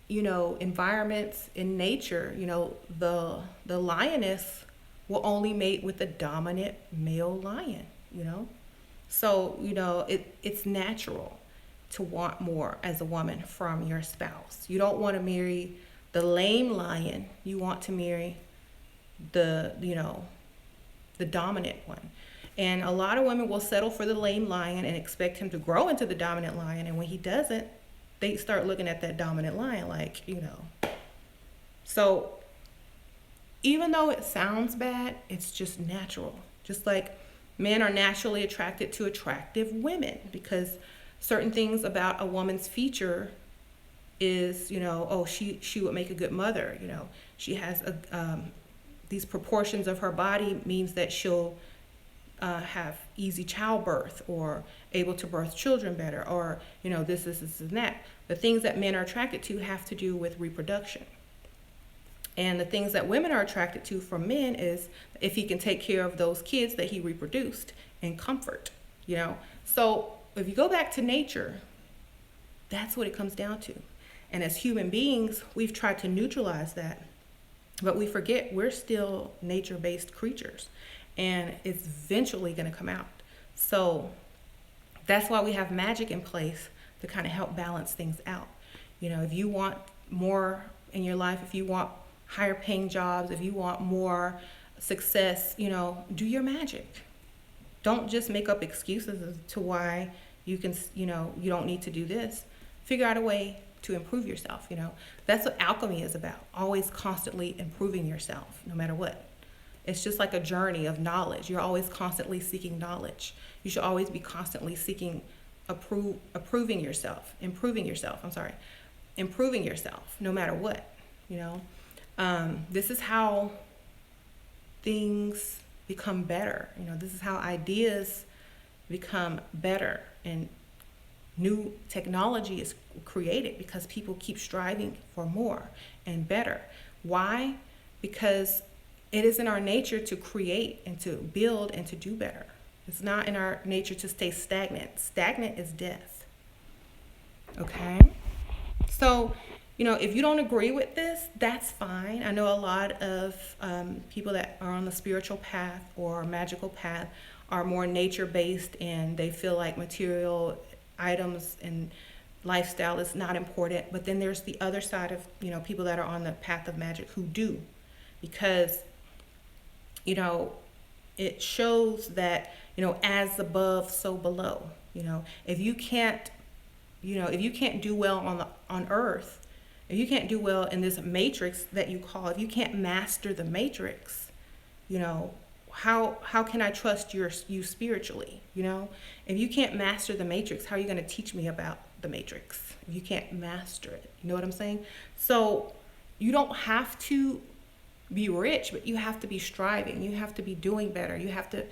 you know, environments in nature, you know, the lioness will only mate with the dominant male lion, you know. So, you know, it's natural to want more as a woman from your spouse. You don't want to marry the lame lion. You want to marry the, you know, the dominant one. And a lot of women will settle for the lame lion and expect him to grow into the dominant lion. And when he doesn't, they start looking at that dominant lion like, you know. So even though it sounds bad, it's just natural. Just like men are naturally attracted to attractive women because certain things about a woman's feature is, you know, oh, she would make a good mother. You know, she has these proportions of her body means that she'll have easy childbirth or able to birth children better, or, you know, this and that. The things that men are attracted to have to do with reproduction. And the things that women are attracted to from men is if he can take care of those kids that he reproduced and comfort, you know. So if you go back to nature, that's what it comes down to. And as human beings, we've tried to neutralize that, but we forget we're still nature-based creatures, and it's eventually going to come out. So that's why we have magic in place to kind of help balance things out. You know, if you want more in your life, if you want higher paying jobs, if you want more success, you know, do your magic. Don't just make up excuses as to why you can, you know, you don't need to do this. Figure out a way to improve yourself, you know. That's what alchemy is about. Always constantly improving yourself, no matter what. It's just like a journey of knowledge. You're always constantly seeking knowledge. You should always be constantly seeking improving yourself, no matter what, you know. This is how things become better. You know, this is how ideas become better and new technology is created because people keep striving for more and better. Why? Because it is in our nature to create and to build and to do better. It's not in our nature to stay stagnant. Stagnant is death. Okay? So, you know, if you don't agree with this, that's fine. I know a lot of people that are on the spiritual path or magical path are more nature-based, and they feel like material items and lifestyle is not important. But then there's the other side of, you know, people that are on the path of magic who do, because, you know, it shows that, you know, as above, so below. You know, if you can't do well on earth, if you can't do well in this matrix that you call, if you can't master the matrix, you know, how can I trust you spiritually? You know, if you can't master the matrix, how are you going to teach me about the matrix if you can't master it? You know what I'm saying? So you don't have to be rich, but you have to be striving. You have to be doing better. You have to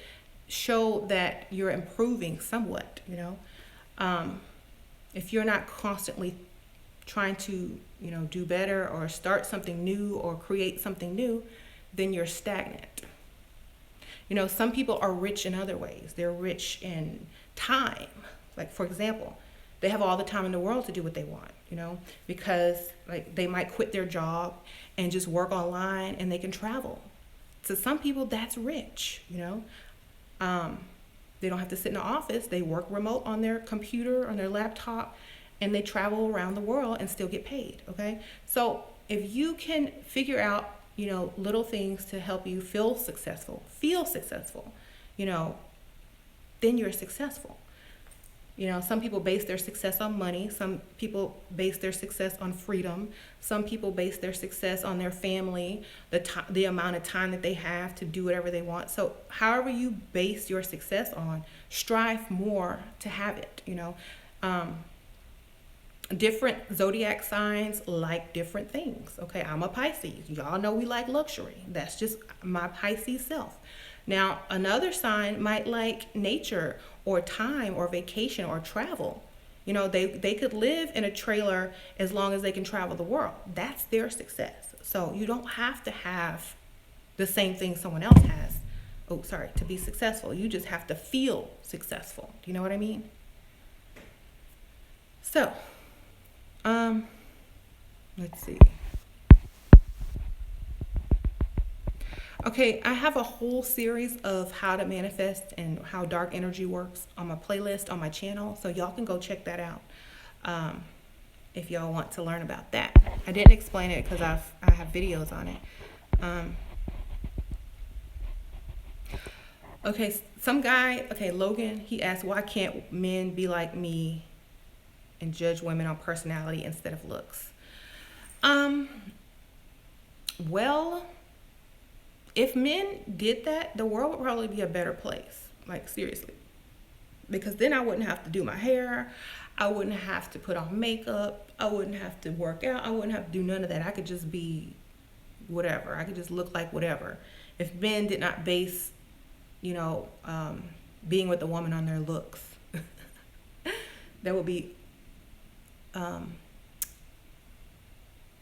show that you're improving somewhat, you know. If you're not constantly trying to, you know, do better or start something new or create something new, then you're stagnant. You know, some people are rich in other ways. They're rich in time. Like, for example, they have all the time in the world to do what they want, you know, because like they might quit their job and just work online and they can travel. To some people, that's rich, you know. They don't have to sit in the office. They work remote on their computer, on their laptop, and they travel around the world and still get paid, okay? So if you can figure out, you know, little things to help you feel successful, you know, then you're successful. You know, some people base their success on money. Some people base their success on freedom. Some people base their success on their family, the amount of time that they have to do whatever they want. So, however you base your success on, strive more to have it. You know, different zodiac signs like different things. Okay, I'm a Pisces. Y'all know we like luxury. That's just my Pisces self. Now, another sign might like nature or time or vacation or travel. You know, they could live in a trailer as long as they can travel the world. That's their success. So you don't have to have the same thing someone else has. Oh, sorry, to be successful. You just have to feel successful. Do you know what I mean? So, let's see. Okay, I have a whole series of how to manifest and how dark energy works on my playlist on my channel, so y'all can go check that out if y'all want to learn about that. I didn't explain it because I have videos on it. Okay, some guy, okay, Logan, he asked, why can't men be like me and judge women on personality instead of looks? Well, if men did that, the world would probably be a better place. Like, seriously. Because then I wouldn't have to do my hair. I wouldn't have to put on makeup. I wouldn't have to work out. I wouldn't have to do none of that. I could just be whatever. I could just look like whatever. If men did not base, being with a woman on their looks, that would be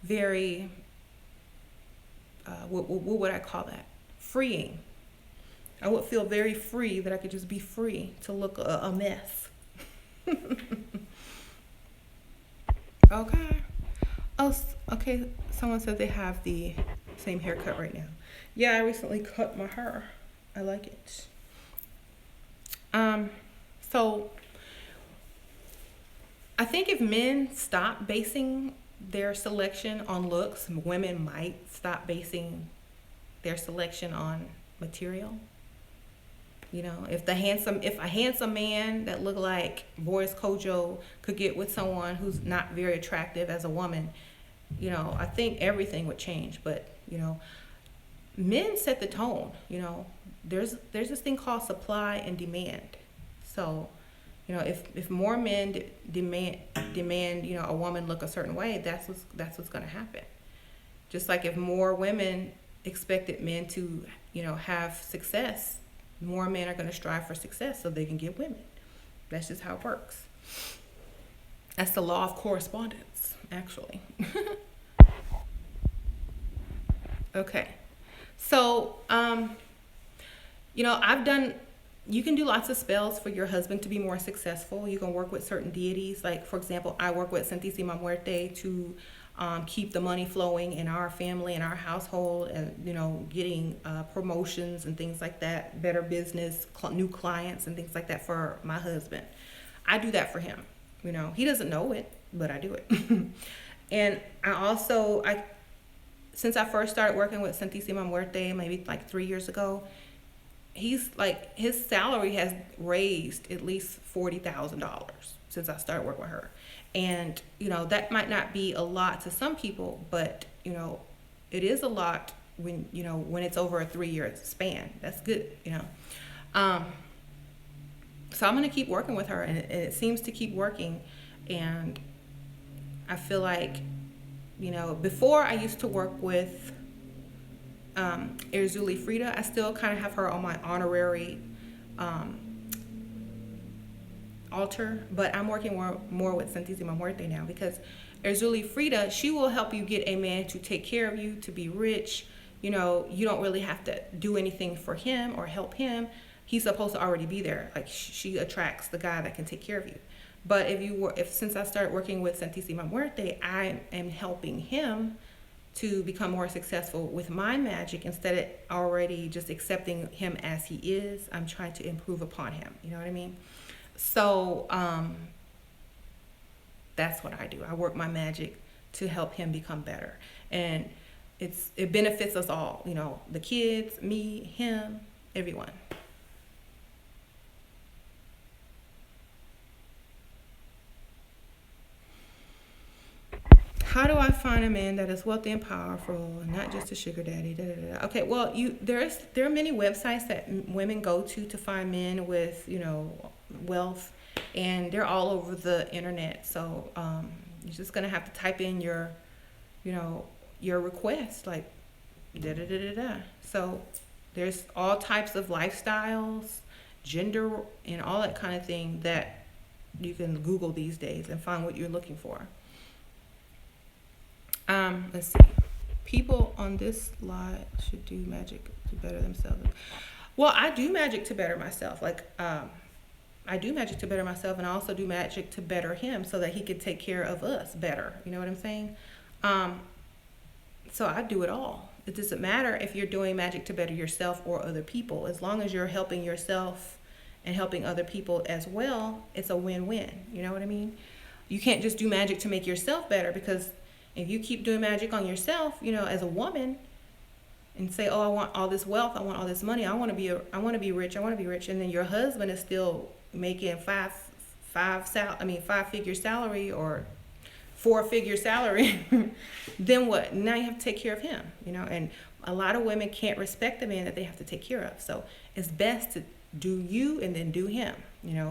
very... what would I call that? Freeing. I would feel very free that I could just be free to look a mess. Okay. Oh, okay. Someone said they have the same haircut right now. Yeah, I recently cut my hair. I like it. So I think if men stop basing their selection on looks, women might stop basing their selection on material. You know, if a handsome man that looked like Boris Kojo could get with someone who's not very attractive as a woman, I think everything would change. But, men set the tone. There's this thing called supply and demand. So, if more men demand, a woman look a certain way, that's what's going to happen. Just like if more women expected men to, have success, more men are going to strive for success so they can get women. That's just how it works. That's the law of correspondence, actually. Okay. So, you can do lots of spells for your husband to be more successful. You can work with certain deities. Like, for example, I work with Santísima Muerte to keep the money flowing in our family, in our household, and, getting promotions and things like that, better business, new clients and things like that for my husband. I do that for him. He doesn't know it, but I do it. And since I first started working with Santísima Muerte, maybe like 3 years ago, his salary has raised at least $40,000 since I started working with her. And, that might not be a lot to some people, but, it is a lot when it's over a 3-year span. That's good, So I'm going to keep working with her, and it seems to keep working. And I feel like, before I used to work with Erzulie Frida, I still kind of have her on my honorary altar, but I'm working more with Santísima Muerte now, because Erzulie Frida, she will help you get a man to take care of you, to be rich. You don't really have to do anything for him or help him. He's supposed to already be there. Like, she attracts the guy that can take care of you. But since I started working with Santísima Muerte, I am helping him to become more successful with my magic. Instead of already just accepting him as he is, I'm trying to improve upon him. You know what I mean? So that's what I do. I work my magic to help him become better. And it benefits us all, the kids, me, him, everyone. how do I find a man that is wealthy and powerful, and not just a sugar daddy? Da, da, da, da. Okay, well, there are many websites that women go to find men with wealth, and they're all over the internet. So you're just gonna have to type in you know your request, like da da da da da. So there's all types of lifestyles, gender, and all that kind of thing that you can Google these days and find what you're looking for. Let's see. People on this lot should do magic to better themselves. Well, I do magic to better myself. Like, I do magic to better myself, and I also do magic to better him so that he can take care of us better. You know what I'm saying? Um, so I do it all. It doesn't matter if you're doing magic to better yourself or other people. As long as you're helping yourself and helping other people as well, it's a win-win. You know what I mean? You can't just do magic to make yourself better, because if you keep doing magic on yourself, as a woman, and say, "Oh, I want all this wealth, I want all this money, I want to be rich, I want to be rich," and then your husband is still making five-figure salary or four-figure salary, then what? Now you have to take care of him, and a lot of women can't respect the man that they have to take care of. So it's best to do you and then do him,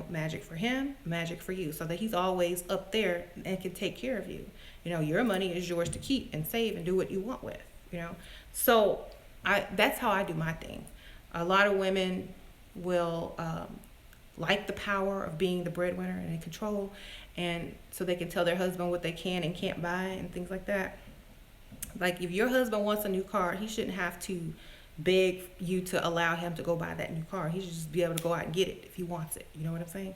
magic for him, magic for you, so that he's always up there and can take care of you. Your money is yours to keep and save and do what you want with, so that's how I do my thing. A lot of women will like the power of being the breadwinner and in control, and so they can tell their husband what they can and can't buy and things like that. Like, if your husband wants a new car, he shouldn't have to beg you to allow him to go buy that new car. He should just be able to go out and get it if he wants it. You know what I'm saying?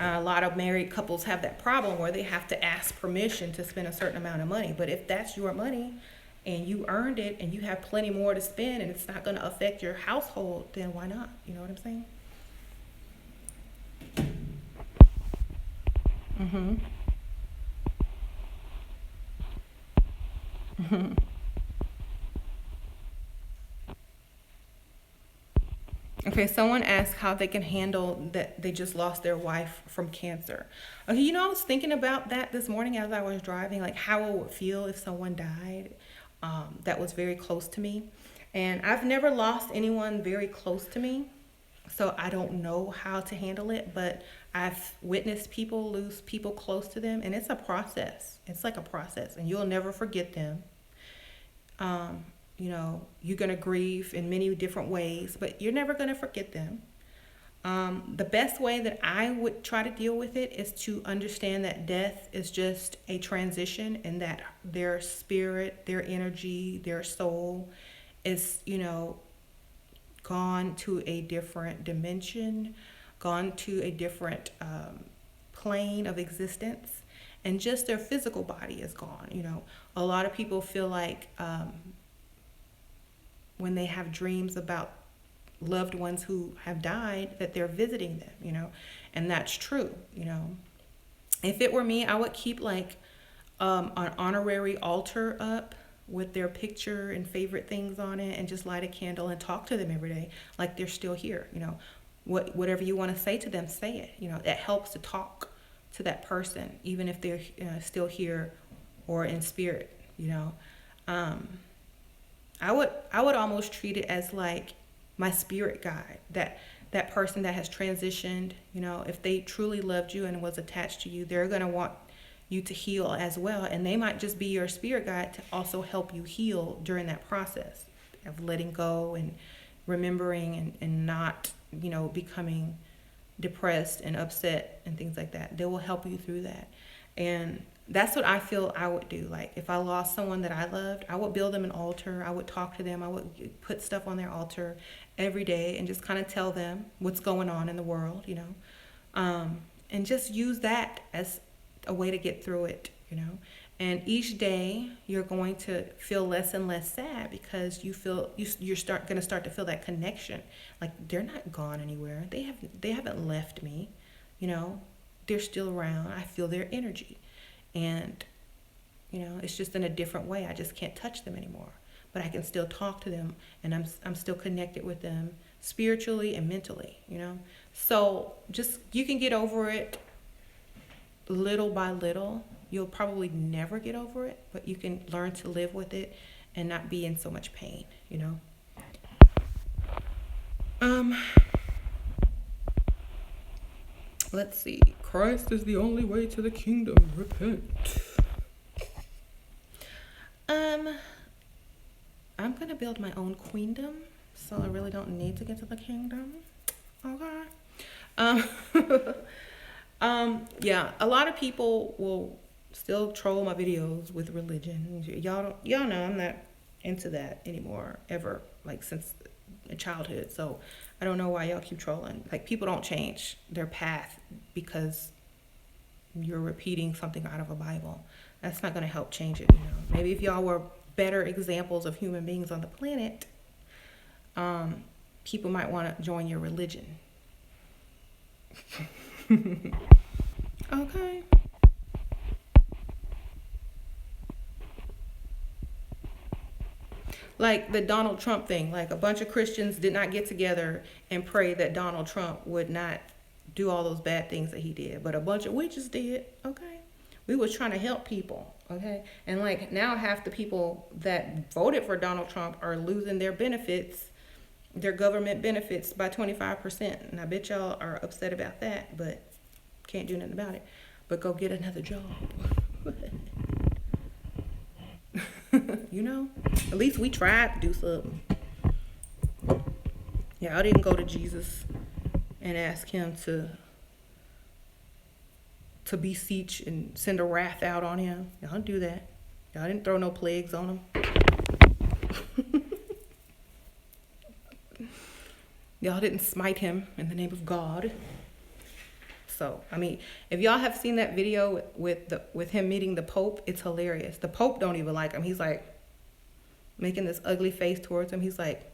A lot of married couples have that problem where they have to ask permission to spend a certain amount of money. But if that's your money and you earned it and you have plenty more to spend and it's not going to affect your household, then why not? You know what I'm saying? Mm-hmm. Mm-hmm. Okay, someone asked how they can handle that they just lost their wife from cancer. Okay, I was thinking about that this morning as I was driving, like how it would feel if someone died that was very close to me. And I've never lost anyone very close to me, so I don't know how to handle it, but I've witnessed people lose people close to them, and it's a process. It's like a process, and you'll never forget them. Um, you're going to grieve in many different ways, but you're never going to forget them. The best way that I would try to deal with it is to understand that death is just a transition, and that their spirit, their energy, their soul is, gone to a different dimension, gone to a different plane of existence, and just their physical body is gone. A lot of people feel like when they have dreams about loved ones who have died, that they're visiting them, and that's true. If it were me, I would keep like an honorary altar up with their picture and favorite things on it, and just light a candle and talk to them every day like they're still here. Whatever you want to say to them, say it. It helps to talk to that person even if they're still here or in spirit. um, I would almost treat it as like my spirit guide, that person that has transitioned. If they truly loved you and was attached to you, they're going to want you to heal as well, and they might just be your spirit guide to also help you heal during that process of letting go and remembering, and not becoming depressed and upset and things like that. They will help you through that. And that's what I feel I would do. Like, if I lost someone that I loved, I would build them an altar. I would talk to them. I would put stuff on their altar every day and just kind of tell them what's going on in the world. And just use that as a way to get through it. And each day you're going to feel less and less sad, because you're going to start to feel that connection. Like, they're not gone anywhere. They haven't left me. They're still around. I feel their energy. And it's just in a different way. I just can't touch them anymore, but I can still talk to them, and I'm still connected with them spiritually and mentally. So just, you can get over it little by little. You'll probably never get over it, but you can learn to live with it and not be in so much pain, you know? Um, let's see. Christ is the only way to the kingdom. Repent. Um, I'm gonna build my own queendom, so I really don't need to get to the kingdom. Okay. Um, yeah, a lot of people will still troll my videos with religion. Y'all know I'm not into that anymore, ever, like since childhood. So I don't know why y'all keep trolling. Like, people don't change their path because you're repeating something out of a Bible. That's not going to help change it, you know. Maybe if y'all were better examples of human beings on the planet, people might want to join your religion. Okay. Like the Donald Trump thing, like a bunch of Christians did not get together and pray that Donald Trump would not do all those bad things that he did, but a bunch of witches did. Okay. We was trying to help people. Okay. And like now half the people that voted for Donald Trump are losing their benefits, their government benefits, by 25%. And I bet y'all are upset about that, but can't do nothing about it. But go get another job. You know, at least we tried to do something. Yeah, I didn't go to Jesus and ask him to beseech and send a wrath out on him. Y'all didn't do that. Y'all didn't throw no plagues on him. Y'all didn't smite him in the name of God. So, I mean, if y'all have seen that video with him meeting the Pope, it's hilarious. The Pope don't even like him. He's like making this ugly face towards him. He's like,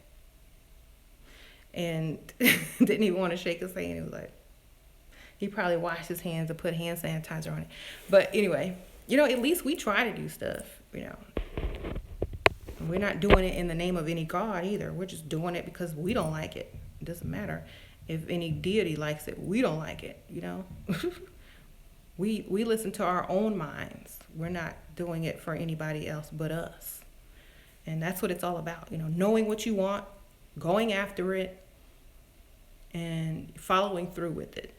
and didn't even want to shake his hand. He was like, he probably washed his hands and put hand sanitizer on it. But anyway, you know, at least we try to do stuff, you know. We're not doing it in the name of any God either. We're just doing it because we don't like it. It doesn't matter if any deity likes it. We don't like it, you know. we listen to our own minds. We're not doing it for anybody else but us. And that's what it's all about, you know, knowing what you want, going after it, and following through with it.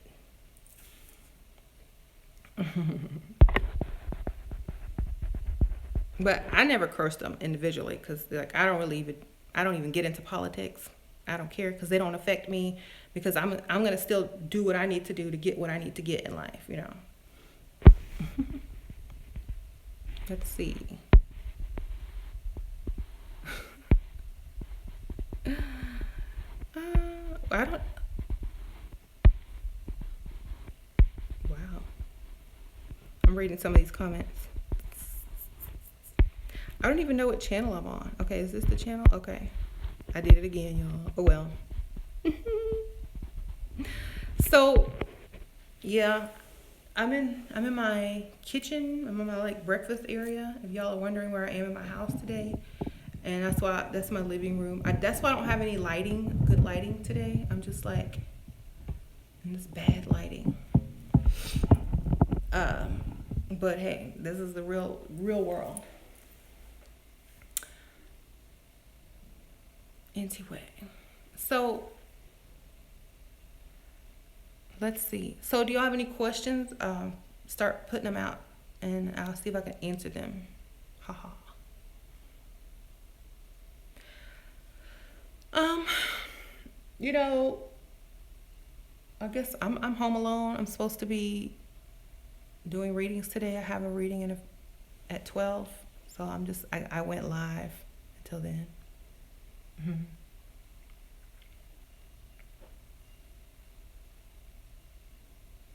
But I never cursed them individually because, like, I don't even get into politics. I don't care because they don't affect me, because I'm gonna still do what I need to do to get what I need to get in life, you know. Let's see. I don't. Wow. I'm reading some of these comments. I don't even know what channel I'm on. Okay, is this the channel? Okay. I did it again, y'all. Oh well. So, yeah, I'm in my kitchen. I'm in my like breakfast area. If y'all are wondering where I am in my house today, and that's my living room. That's why I don't have any good lighting today. I'm just like in this bad lighting. But hey, this is the real world. Anyway, so let's see. So do y'all have any questions? Start putting them out, and I'll see if I can answer them. Haha. You know, I guess I'm home alone. I'm supposed to be doing readings today. I have a reading at 12, so I went live until then. Mm-hmm.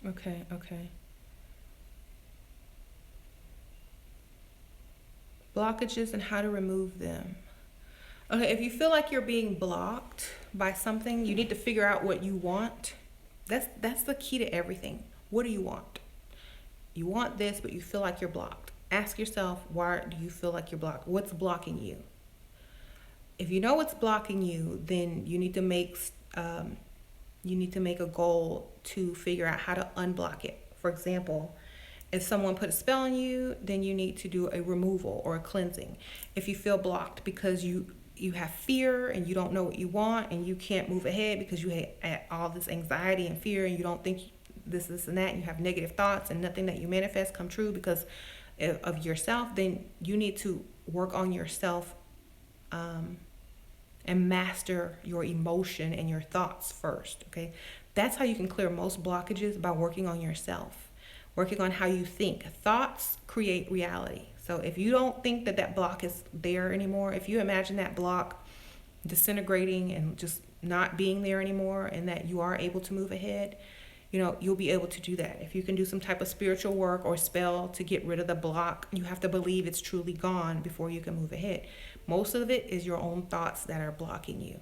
Okay. Blockages and how to remove them. Okay, if you feel like you're being blocked by something, you need to figure out what you want. That's the key to everything. What do you want? You want this, but you feel like you're blocked. Ask yourself, why do you feel like you're blocked? What's blocking you? If you know what's blocking you, then you need to make a goal to figure out how to unblock it. For example, If someone put a spell on you, then you need to do a removal or a cleansing. If you feel blocked because you have fear and you don't know what you want and you can't move ahead because you have all this anxiety and fear and you don't think this and that, and you have negative thoughts and nothing that you manifest come true because of yourself, then you need to work on yourself, and master your emotion and your thoughts first. Okay, that's how you can clear most blockages, by working on yourself, working on how you think. Thoughts create reality. So if you don't think that that block is there anymore, if you imagine that block disintegrating and just not being there anymore, and that you are able to move ahead, you'll be able to do that. If you can do some type of spiritual work or spell to get rid of the block, you have to believe it's truly gone before you can move ahead. Most of it is your own thoughts that are blocking you,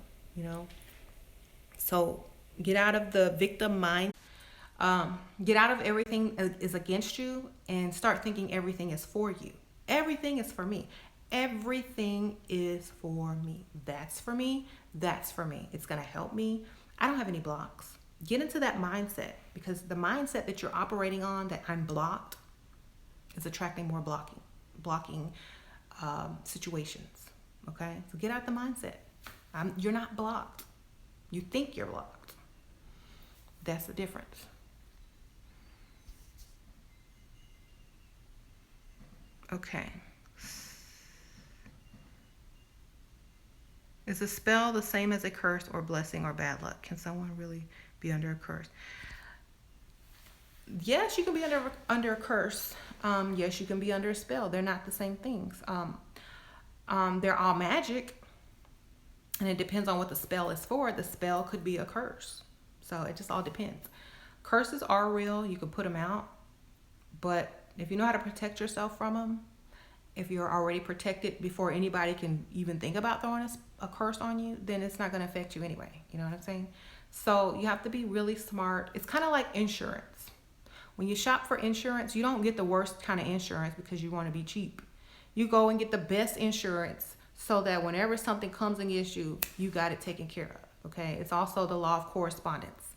So get out of the victim mind. Get out of everything is against you and start thinking everything is for you. Everything is for me. Everything is for me. That's for me. That's for me. It's going to help me. I don't have any blocks. Get into that mindset, because the mindset that you're operating on, that I'm blocked, is attracting more blocking situations. Okay, so get out the mindset. You're not blocked. You think you're blocked. That's the difference. Okay. Is a spell the same as a curse or blessing or bad luck? Can someone really be under a curse? Yes, you can be under a curse. Yes, you can be under a spell. They're not the same things. They're all magic, and it depends on what the spell is for. The spell could be a curse, so it just all depends. Curses are real. You can put them out, but if you know how to protect yourself from them, if you're already protected before anybody can even think about throwing a curse on you, then it's not going to affect you anyway. You know what I'm saying? So you have to be really smart. It's kind of like insurance. When you shop for insurance, you don't get the worst kind of insurance because you want to be cheap. You go and get the best insurance so that whenever something comes against you, you got it taken care of. Okay? It's also the law of correspondence.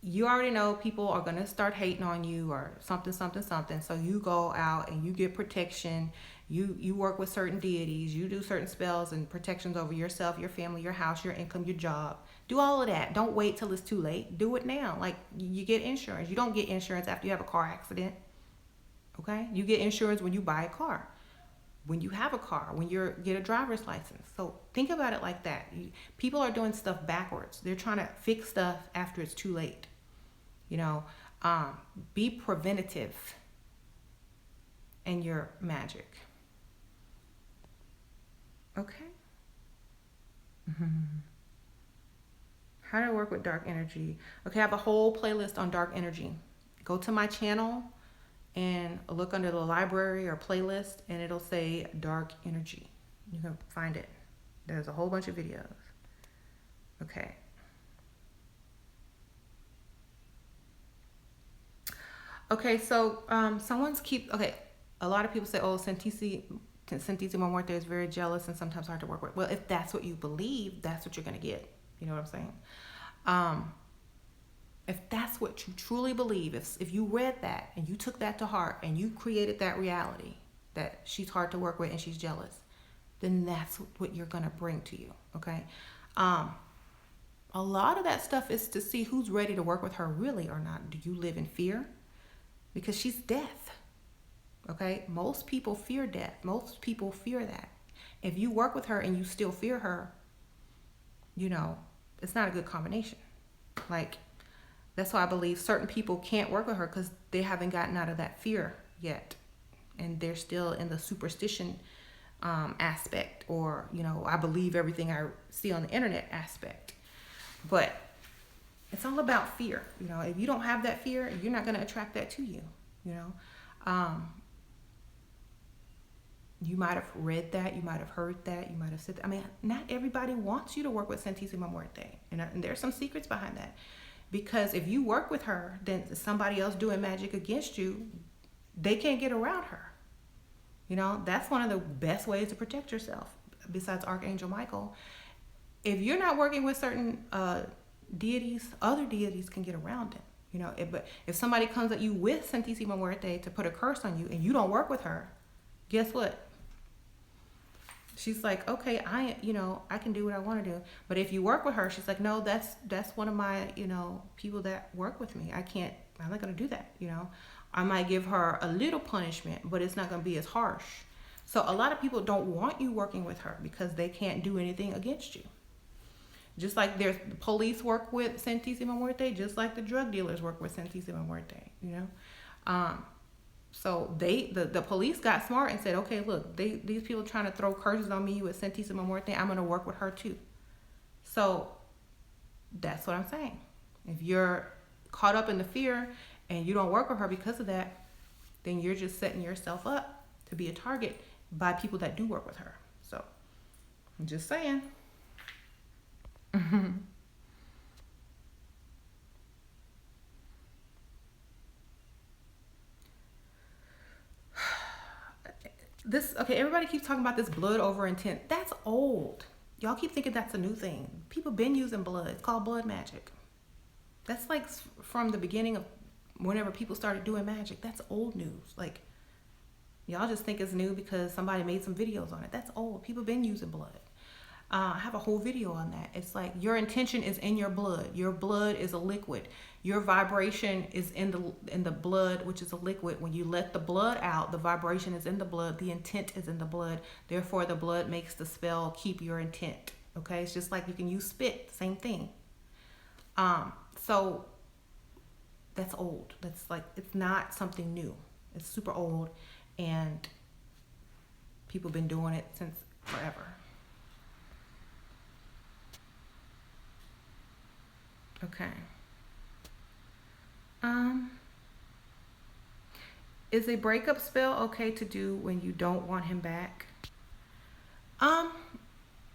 You already know people are going to start hating on you or something. So you go out and you get protection. You work with certain deities. You do certain spells and protections over yourself, your family, your house, your income, your job. Do all of that. Don't wait till it's too late. Do it now. Like, you get insurance. You don't get insurance after you have a car accident. Okay? You get insurance when you buy a car, when you have a car, when you get a driver's license. So think about it like that. People are doing stuff backwards. They're trying to fix stuff after it's too late. Be preventative in your magic. Okay. How to work with dark energy. Okay, I have a whole playlist on dark energy. Go to my channel and look under the library or playlist, and it'll say dark energy. You can find it. There's a whole bunch of videos. Okay. Okay, so a lot of people say, oh, Santísima Muerte is very jealous and sometimes hard to work with. Well, if that's what you believe, that's what you're going to get. You know what I'm saying? If that's what you truly believe, if you read that and you took that to heart and you created that reality that she's hard to work with and she's jealous, then that's what you're going to bring to you, okay? A lot of that stuff is to see who's ready to work with her really or not. Do you live in fear? Because she's death, okay? Most people fear death. Most people fear that. If you work with her and you still fear her, it's not a good combination. Like, that's why I believe certain people can't work with her, because they haven't gotten out of that fear yet. And they're still in the superstition aspect, or, I believe everything I see on the internet aspect. But it's all about fear. If you don't have that fear, you're not going to attract that to you. You might have read that, you might have heard that, you might have said that. I mean, not everybody wants you to work with Santísima Muerte. And there's some secrets behind that. Because if you work with her, then somebody else doing magic against you, they can't get around her. That's one of the best ways to protect yourself, besides Archangel Michael. If you're not working with certain deities, other deities can get around it. But if somebody comes at you with Santísima Muerte to put a curse on you and you don't work with her, guess what? She's like, okay, I can do what I want to do. But if you work with her, she's like, no, that's one of my, people that work with me. I'm not going to do that. I might give her a little punishment, but it's not going to be as harsh. So a lot of people don't want you working with her because they can't do anything against you. Just like there's the police work with Santísima Muerte, just like the drug dealers work with Santísima Muerte. So the police got smart and said, okay, look, these people trying to throw curses on me with Santísima Muerte, I'm going to work with her too. So that's what I'm saying. If you're caught up in the fear and you don't work with her because of that, then you're just setting yourself up to be a target by people that do work with her. So I'm just saying. Everybody keeps talking about this blood over intent. That's old. Y'all keep thinking that's a new thing. People been using blood. It's called blood magic. That's like from the beginning of whenever people started doing magic. That's old news. Like, y'all just think it's new because somebody made some videos on it. That's old. People been using blood. I have a whole video on that. It's like your intention is in your blood. Your blood is a liquid. Your vibration is in the blood, which is a liquid. When you let the blood out, the vibration is in the blood. The intent is in the blood. Therefore, the blood makes the spell keep your intent. Okay, it's just like you can use spit. Same thing. So that's old. That's like, it's not something new. It's super old, and people have been doing it since forever. Okay. Is a breakup spell okay to do when you don't want him back? Um,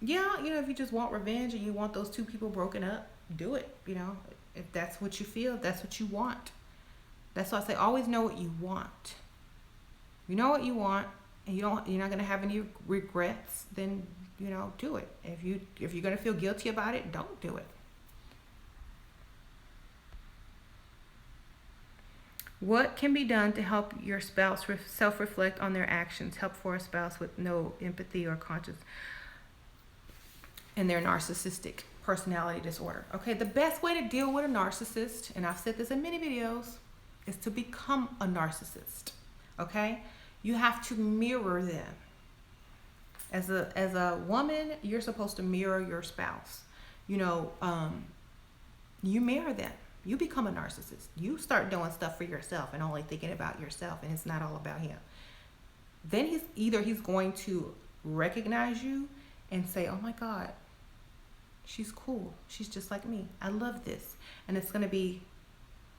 yeah, if you just want revenge and you want those two people broken up, do it. If that's what you feel, if that's what you want. That's why I say always know what you want. You know what you want, and you're not gonna have any regrets. Then do it. If you're gonna feel guilty about it, don't do it. What can be done to help your spouse self-reflect on their actions? Help for a spouse with no empathy or conscience in their narcissistic personality disorder. Okay, the best way to deal with a narcissist, and I've said this in many videos, is to become a narcissist. Okay, you have to mirror them. As a woman, you're supposed to mirror your spouse. You mirror them. You become a narcissist. You start doing stuff for yourself and only thinking about yourself, and it's not all about him. Then he's going to recognize you and say, oh my God, she's cool. She's just like me. I love this. And it's going to be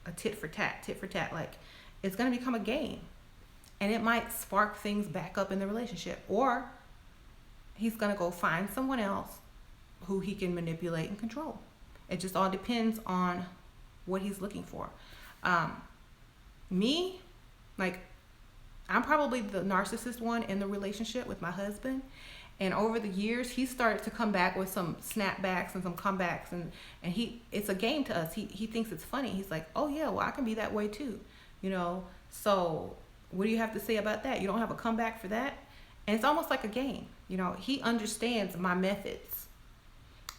a tit for tat. Like, it's going to become a game. And it might spark things back up in the relationship. Or he's going to go find someone else who he can manipulate and control. It just all depends on what he's looking for. Me, like, I'm probably the narcissist one in the relationship with my husband. And over the years, he started to come back with some snapbacks and some comebacks, and it's a game to us. He thinks it's funny. He's like, oh yeah, well, I can be that way too. So what do you have to say about that? You don't have a comeback for that? And it's almost like a game. He understands my methods,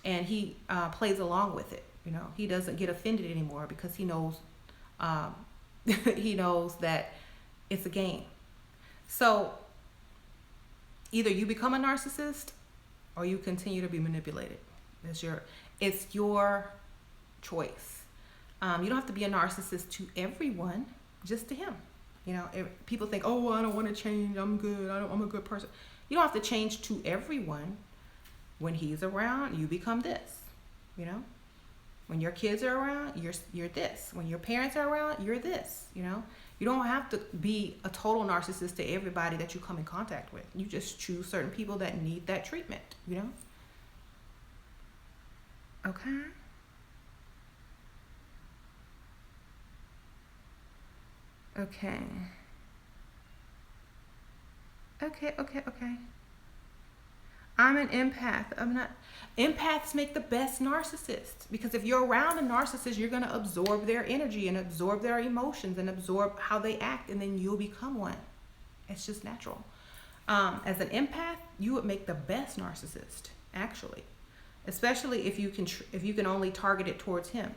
and he plays along with it. He doesn't get offended anymore because he knows he knows that it's a game. So either you become a narcissist or you continue to be manipulated. It's your choice. You don't have to be a narcissist to everyone, just to him. People think, oh, well, I don't want to change. I'm good. I'm a good person. You don't have to change to everyone. When he's around, you become this. When your kids are around, you're this. When your parents are around, you're this. You don't have to be a total narcissist to everybody that you come in contact with. You just choose certain people that need that treatment. Okay. Okay. Okay. I'm an empath. I'm not. Empaths make the best narcissists because if you're around a narcissist, you're going to absorb their energy and absorb their emotions and absorb how they act, and then you'll become one. It's just natural. As an empath, you would make the best narcissist, actually, especially if you can if you can only target it towards him.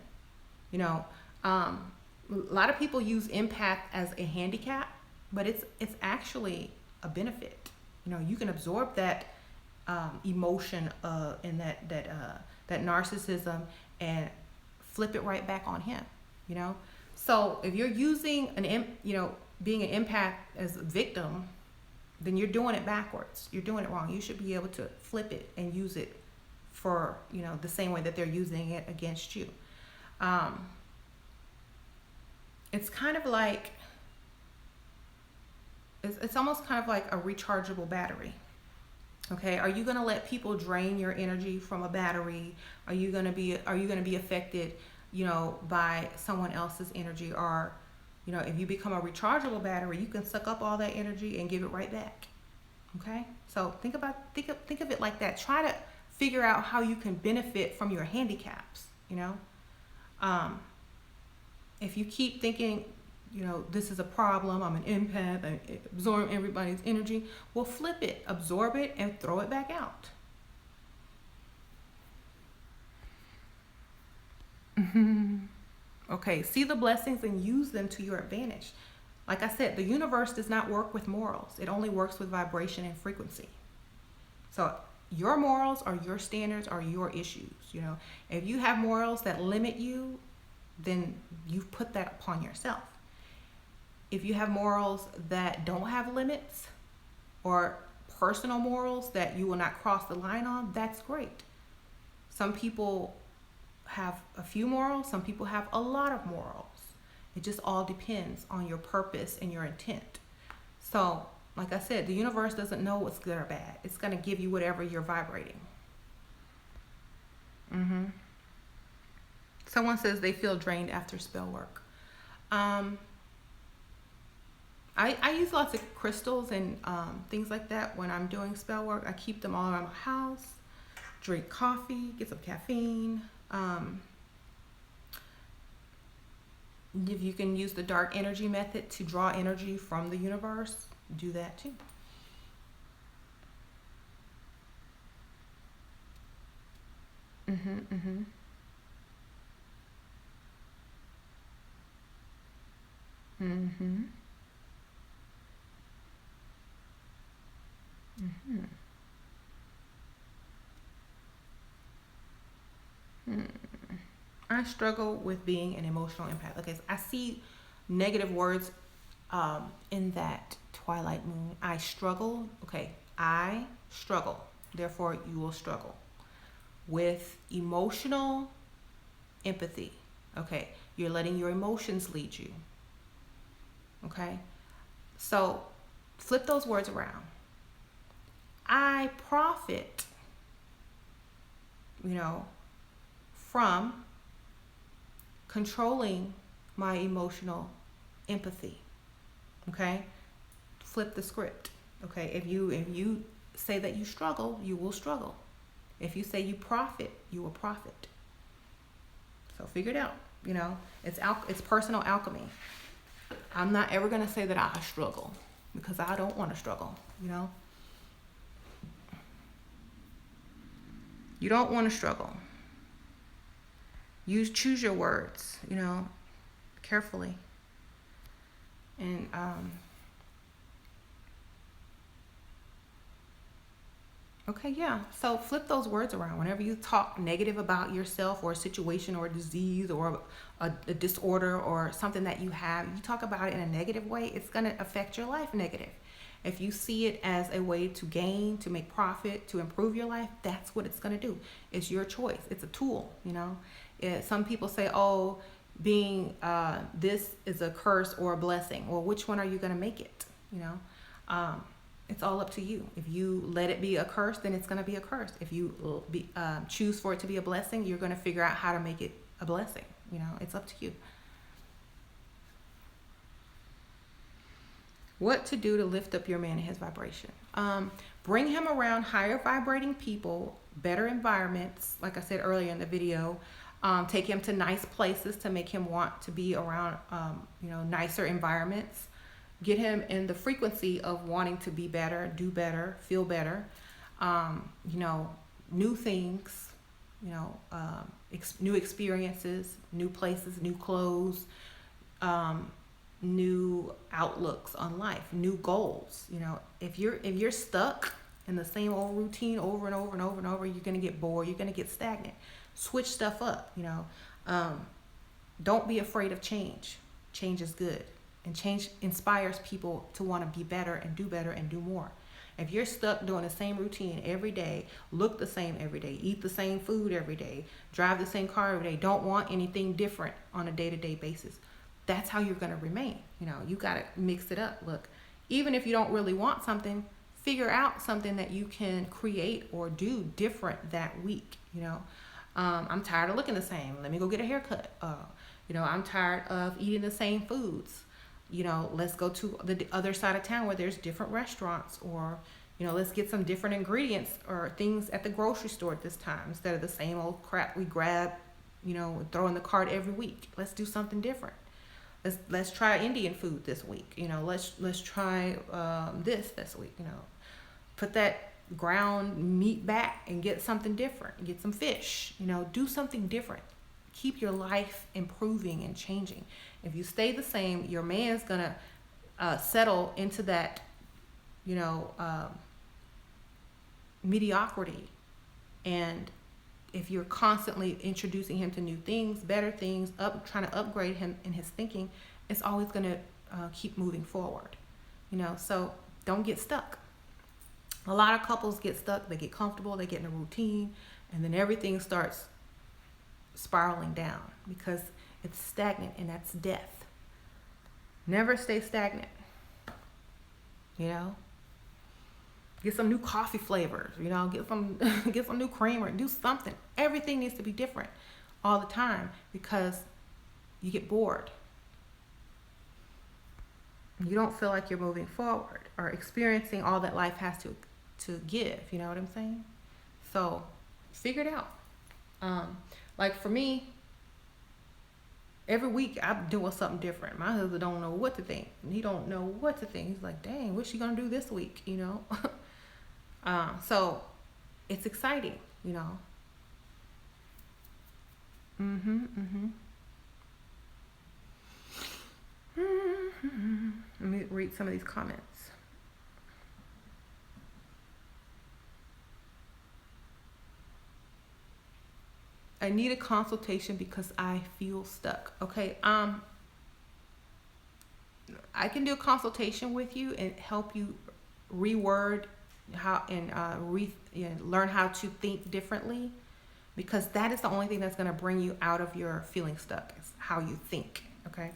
You know, a lot of people use empath as a handicap, but it's actually a benefit. You know, you can absorb that emotion and that narcissism and flip it right back on him. You know, so if you're using being an empath as a victim, then you're doing it backwards. You're doing it wrong. You should be able to flip it and use it for the same way that they're using it against you. It's kind of like it's almost kind of like a rechargeable battery. Okay, are you going to let people drain your energy from a battery? Are you going to be affected, by someone else's energy? Or, if you become a rechargeable battery, you can suck up all that energy and give it right back. Okay, so think of it like that. Try to figure out how you can benefit from your handicaps. If you keep thinking, this is a problem, I'm an empath, I absorb everybody's energy, well, flip it, absorb it, and throw it back out. Okay, see the blessings and use them to your advantage. Like I said, the universe does not work with morals. It only works with vibration and frequency. So your morals or your standards are your issues. If you have morals that limit you, then you've put that upon yourself. If you have morals that don't have limits or personal morals that you will not cross the line on, that's great. Some people have a few morals, some people have a lot of morals. It just all depends on your purpose and your intent. So, like I said, the universe doesn't know what's good or bad. It's going to give you whatever you're vibrating. Someone says they feel drained after spell work. I use lots of crystals and things like that when I'm doing spell work. I keep them all around my house. Drink coffee, get some caffeine. If you can use the dark energy method to draw energy from the universe, do that too. I struggle with being an emotional empath. Okay, so I see negative words in that twilight moon. I struggle. Okay, I struggle. Therefore, you will struggle with emotional empathy. Okay, you're letting your emotions lead you. Okay, so flip those words around. I profit, from controlling my emotional empathy. Okay, flip the script. Okay, if you say that you struggle, you will struggle. If you say you profit, you will profit. So figure it out. It's personal alchemy. I'm not ever gonna say that I struggle because I don't want to struggle. You don't want to struggle. Choose your words, carefully. And okay, yeah. So flip those words around. Whenever you talk negative about yourself or a situation or a disease or a disorder or something that you have, you talk about it in a negative way, it's going to affect your life negative. If you see it as a way to gain, to make profit, to improve your life, that's what it's going to do. It's your choice. It's a tool, Some people say, oh, being this is a curse or a blessing. Well, which one are you going to make it? It's all up to you. If you let it be a curse, then it's going to be a curse. If you choose for it to be a blessing, you're going to figure out how to make it a blessing. It's up to you. What to do to lift up your man and his vibration? Bring him around higher vibrating people, better environments. Like I said earlier in the video, take him to nice places to make him want to be around, nicer environments. Get him in the frequency of wanting to be better, do better, feel better. New things, new experiences, new places, new clothes, new outlooks on life, new goals. If you're stuck in the same old routine over and over and over and over, you're gonna get bored. You're gonna get stagnant. Switch stuff up. Don't be afraid of change. Change is good, and change inspires people to want to be better and do more. If you're stuck doing the same routine every day, look the same every day, eat the same food every day, drive the same car every day, don't want anything different on a day-to-day basis, that's how you're going to remain. You got to mix it up. Look, even if you don't really want something, figure out something that you can create or do different that week. I'm tired of looking the same. Let me go get a haircut. I'm tired of eating the same foods. Let's go to the other side of town where there's different restaurants, or, let's get some different ingredients or things at the grocery store at this time instead of the same old crap we grab, throw in the cart every week. Let's do something different. Let's try Indian food this week. Let's try this week. Put that ground meat back and get something different. Get some fish. Do something different. Keep your life improving and changing. If you stay the same, your man's gonna settle into that, mediocrity. And if you're constantly introducing him to new things, better things, trying to upgrade him in his thinking, it's always gonna keep moving forward. So don't get stuck. A lot of couples get stuck. They get comfortable. They get in a routine, and then everything starts spiraling down because it's stagnant, and that's death. Never stay stagnant. Get some new coffee flavors. Get some new creamer. Do something. Everything needs to be different all the time because you get bored. You don't feel like you're moving forward or experiencing all that life has to give. You know what I'm saying? So figure it out. Like for me, every week I'm doing something different. My husband don't know what to think. He don't know what to think. He's like, dang, what's she gonna do this week? So it's exciting, Let me read some of these comments. I need a consultation because I feel stuck. Okay, I can do a consultation with you and help you reword how and learn how to think differently, because that is the only thing that's going to bring you out of your feeling stuck. Is how you think. Okay,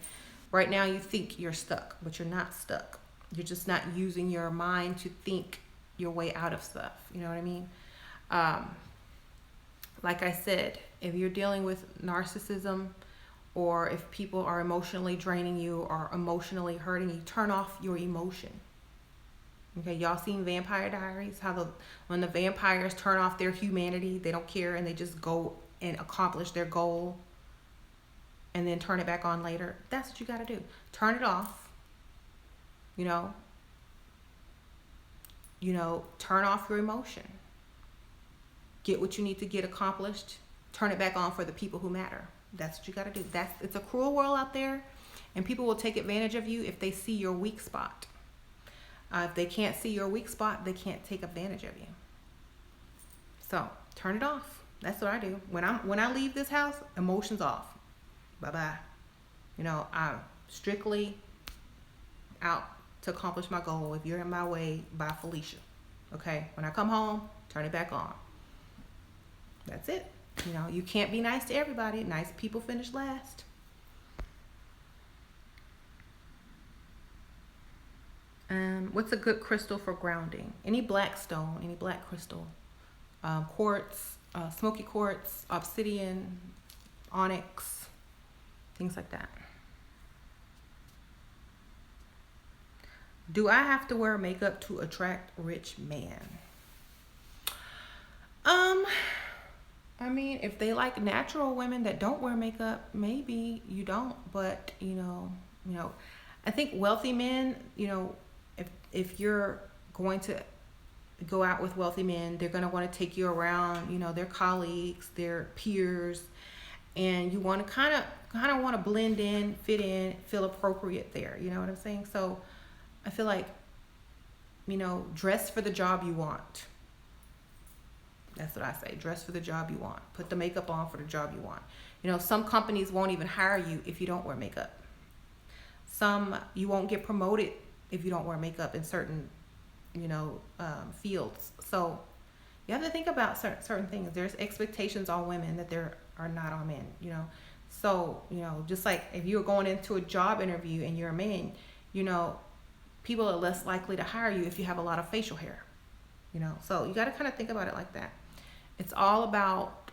right now you think you're stuck, but you're not stuck. You're just not using your mind to think your way out of stuff. You know what I mean? Like I said, if you're dealing with narcissism, or if people are emotionally draining you or emotionally hurting you, turn off your emotion. Okay, y'all seen Vampire Diaries? When the vampires turn off their humanity, they don't care, and they just go and accomplish their goal and then turn it back on later. That's what you got to do. Turn it off. Turn off your emotion. Get what you need to get accomplished. Turn it back on for the people who matter. That's what you got to do. It's a cruel world out there, and people will take advantage of you if they see your weak spot. If they can't see your weak spot, they can't take advantage of you. So turn it off. That's what I do. When I leave this house, emotions off. Bye-bye. I'm strictly out to accomplish my goal. If you're in my way, bye, Felicia. Okay? When I come home, turn it back on. That's it. You can't be nice to everybody. Nice people finish last. What's a good crystal for grounding? Any black stone, any black crystal. Quartz, smoky quartz, obsidian, onyx, things like that. Do I have to wear makeup to attract rich man? Um, I mean, if they like natural women that don't wear makeup, maybe you don't. But I think wealthy men, if you're going to go out with wealthy men, they're going to want to take you around, their colleagues, their peers, and you want to kind of want to blend in, fit in, feel appropriate there. You know what I'm saying? So I feel like, dress for the job you want. That's what I say. Dress for the job you want. Put the makeup on for the job you want. Some companies won't even hire you if you don't wear makeup. Some, you won't get promoted if you don't wear makeup in certain, fields. So you have to think about certain things. There's expectations on women that there are not on men. So, just like if you're going into a job interview and you're a man, people are less likely to hire you if you have a lot of facial hair. So you got to kind of think about it like that. It's all about,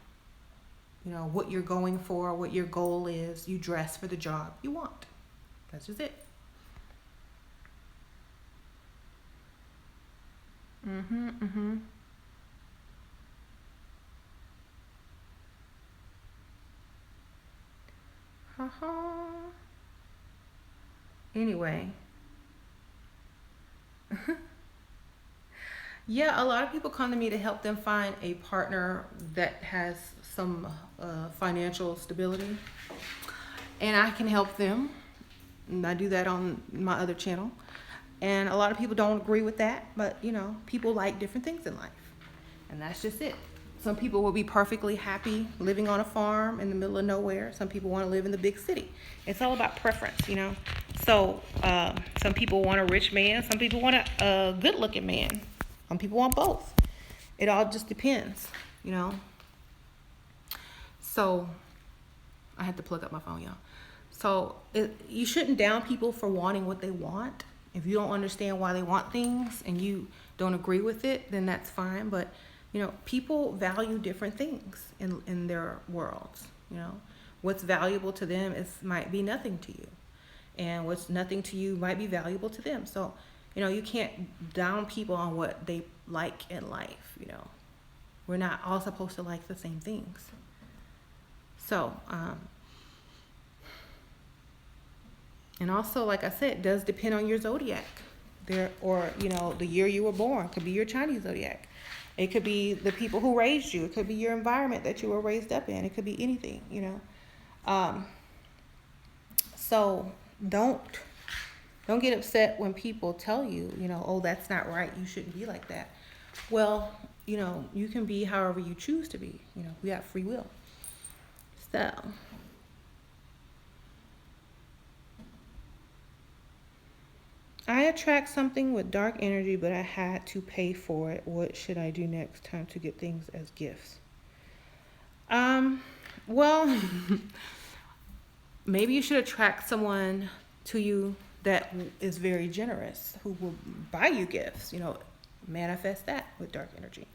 what you're going for, what your goal is. You dress for the job you want. That's just it. Mhm. Haha. Anyway, yeah, a lot of people come to me to help them find a partner that has some financial stability, and I can help them. And I do that on my other channel. And a lot of people don't agree with that, but people like different things in life. And that's just it. Some people will be perfectly happy living on a farm in the middle of nowhere. Some people want to live in the big city. It's all about preference. So some people want a rich man. Some people want a good looking man. Some people want both. It all just depends. So I had to plug up my phone, y'all. So you shouldn't down people for wanting what they want. If you don't understand why they want things and you don't agree with it, then that's fine. But people value different things in their worlds. What's valuable to them might be nothing to you, and what's nothing to you might be valuable to them. So you can't down people on what they like in life. We're not all supposed to like the same things. So and also, like I said, it does depend on your zodiac. Or the year you were born. It could be your Chinese zodiac. It could be the people who raised you. It could be your environment that you were raised up in. It could be anything. Um, so don't get upset when people tell you, oh, that's not right. You shouldn't be like that. Well, you can be however you choose to be. We have free will. So. I attract something with dark energy, but I had to pay for it. What should I do next time to get things as gifts? Well, maybe you should attract someone to you that is very generous, who will buy you gifts. Manifest that with dark energy.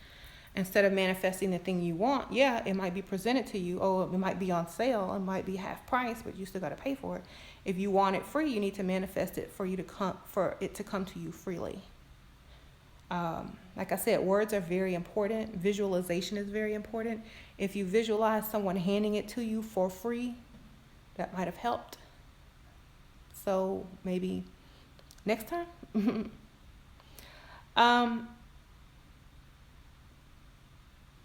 Instead of manifesting the thing you want, yeah, it might be presented to you. Oh, it might be on sale. It might be half price, but you still got to pay for it. If you want it free, you need to manifest it for it to come to you freely. Like I said, words are very important. Visualization is very important. If you visualize someone handing it to you for free, that might have helped. So maybe next time.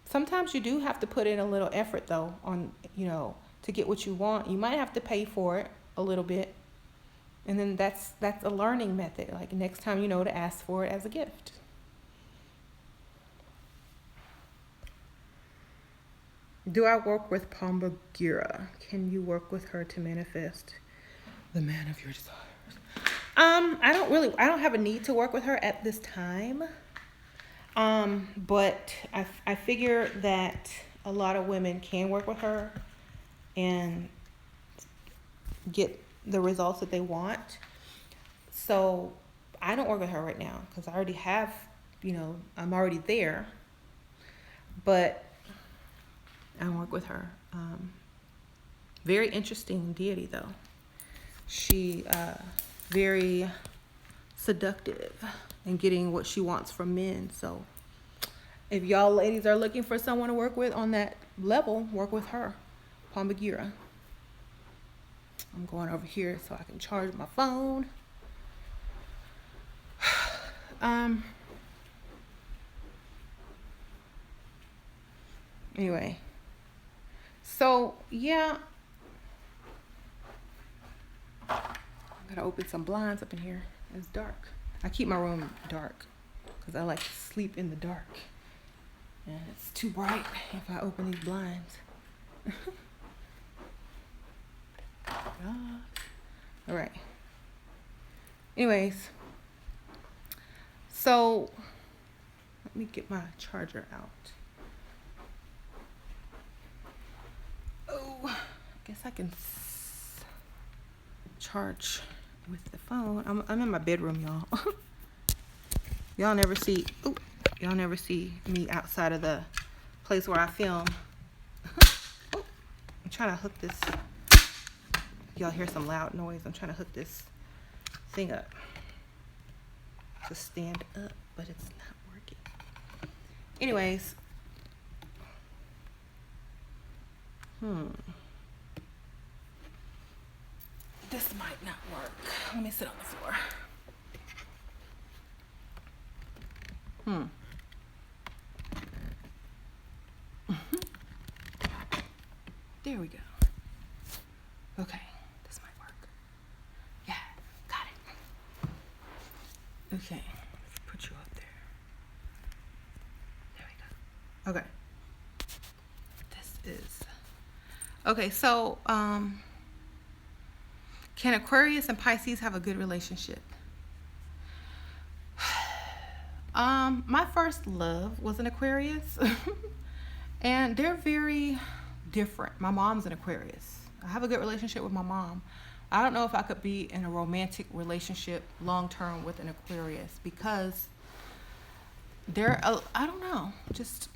Sometimes you do have to put in a little effort though on, to get what you want. You might have to pay for it a little bit. And then that's a learning method. Like next time to ask for it as a gift. Do I work with Pombagira? Can you work with her to manifest the man of your desires? I don't have a need to work with her at this time. But I figure that a lot of women can work with her and get the results that they want. So I don't work with her right now because I already have, I'm already there. But I work with her. Very interesting deity though. She very seductive and getting what she wants from men. So if y'all ladies are looking for someone to work with on that level, work with her, Paul Bagheera. I'm going over here so I can charge my phone. Anyway, so yeah, I gotta open some blinds up in here. It's dark. I keep my room dark because I like to sleep in the dark, and it's too bright if I open these blinds. All right. Anyways, so let me get my charger out. Oh, I guess I can charge with the phone. I'm in my bedroom, y'all. Y'all never see me outside of the place where I film. Oh, I'm trying to hook this. Y'all hear some loud noise. I'm trying to hook this thing up to stand up, but it's not working. Anyways, this might not work. Let me sit on the floor. There we go. Okay, this might work. Yeah, got it. Okay, let's put you up there. There we go. Okay. This is okay. So, can Aquarius and Pisces have a good relationship? My first love was an Aquarius, and they're very different. My mom's an Aquarius. I have a good relationship with my mom. I don't know if I could be in a romantic relationship long term with an Aquarius because I don't know, just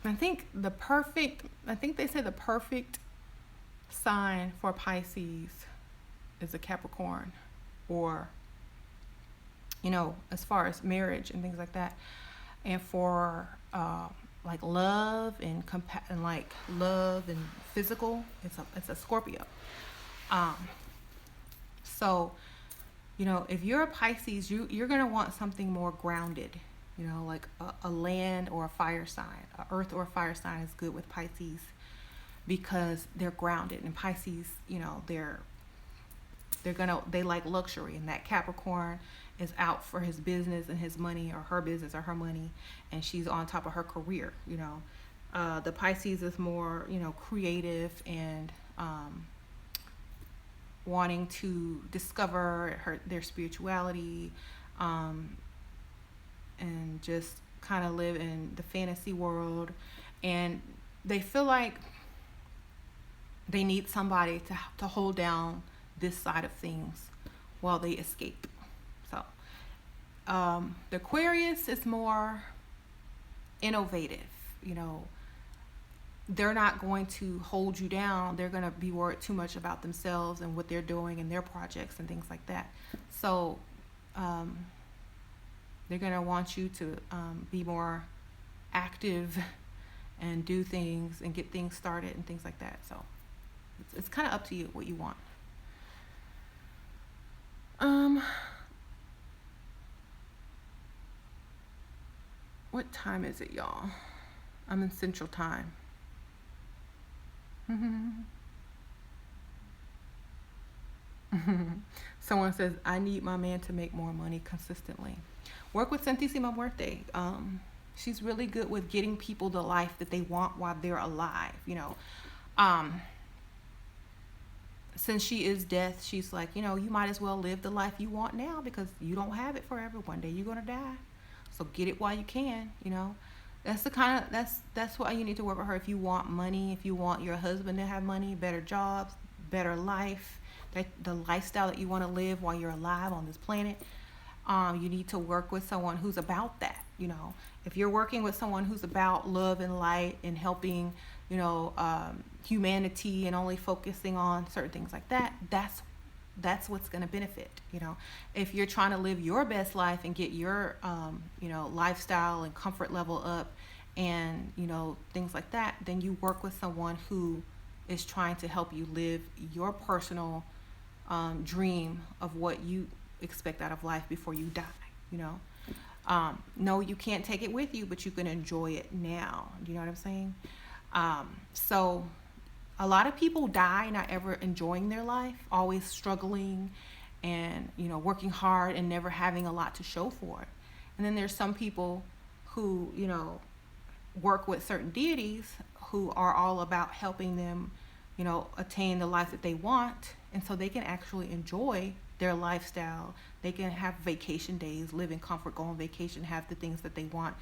I think they say the perfect sign for Pisces is a Capricorn, or as far as marriage and things like that, and for like love and like love and physical, it's a Scorpio. So if you're a Pisces, you're gonna want something more grounded, like a land or a fire sign. A earth or a fire sign is good with Pisces because they're grounded, and Pisces, they like luxury, and that Capricorn is out for his business and his money, or her business or her money, and she's on top of her career. The Pisces is more creative and wanting to discover their spirituality, and just kind of live in the fantasy world, and they feel like they need somebody to hold down this side of things while they escape. So the Aquarius is more innovative. They're not going to hold you down. They're going to be worried too much about themselves and what they're doing and their projects and things like that. So they're going to want you to be more active and do things and get things started and things like that. So it's kind of up to you what you want. What time is it, y'all? I'm in Central Time. Someone says, I need my man to make more money consistently. Work with Santísima Muerte. She's really good with getting people the life that they want while they're alive. Since she is death, she's like, you might as well live the life you want now, because you don't have it forever. One day you're gonna die, so get it while you can. That's the kind of that's why you need to work with her. If you want money, if you want your husband to have money, better jobs, better life, the lifestyle that you want to live while you're alive on this planet, you need to work with someone who's about that. If you're working with someone who's about love and light and helping, humanity, and only focusing on certain things like that, that's that's what's going to benefit. If you're trying to live your best life and get your lifestyle and comfort level up, and things like that, then you work with someone who is trying to help you live your personal dream of what you expect out of life before you die. No, you can't take it with you, but you can enjoy it now. Do you know what I'm saying? So a lot of people die not ever enjoying their life, always struggling and working hard and never having a lot to show for it. And then there's some people who work with certain deities who are all about helping them attain the life that they want, and so they can actually enjoy their lifestyle. They can have vacation days, live in comfort, go on vacation, have the things that they want.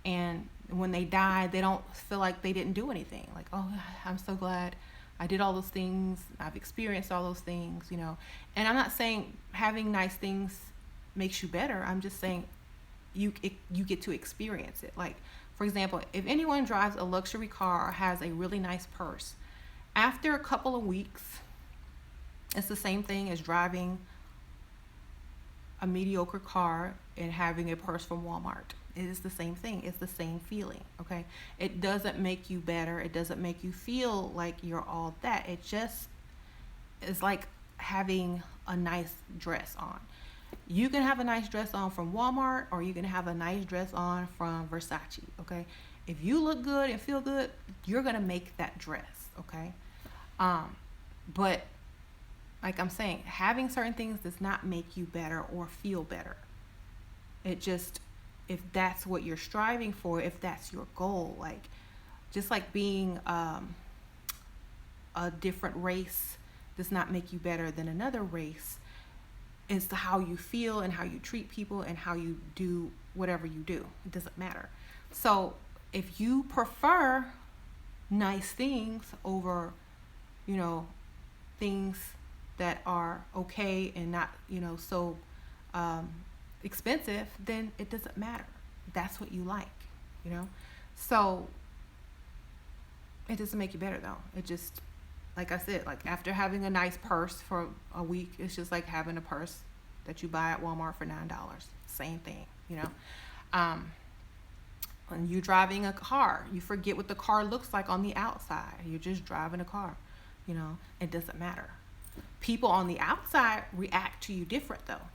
And when they die, they don't feel like they didn't do anything. Like, oh, I'm so glad I did all those things. I've experienced all those things, And I'm not saying having nice things makes you better. I'm just saying you get to experience it. Like, for example, if anyone drives a luxury car or has a really nice purse, after a couple of weeks, it's the same thing as driving a mediocre car and having a purse from Walmart. It is the same thing. It's the same feeling, okay? It doesn't make you better. It doesn't make you feel like you're all that. It just is like having a nice dress on. You can have a nice dress on from Walmart, or you can have a nice dress on from Versace, okay? If you look good and feel good, you're going to make that dress, okay? But like I'm saying, having certain things does not make you better or feel better. It just, if that's what you're striving for, if that's your goal, like just like being a different race does not make you better than another race. It's how you feel and how you treat people and how you do whatever you do. It doesn't matter. So if you prefer nice things over, things that are okay and not, so expensive, then it doesn't matter. That's what you like, So it doesn't make you better though. It just, like I said, like after having a nice purse for a week, it's just like having a purse that you buy at Walmart for $9. Same thing, When you're driving a car, you forget what the car looks like on the outside. You're just driving a car, It doesn't matter. People on the outside react to you different though.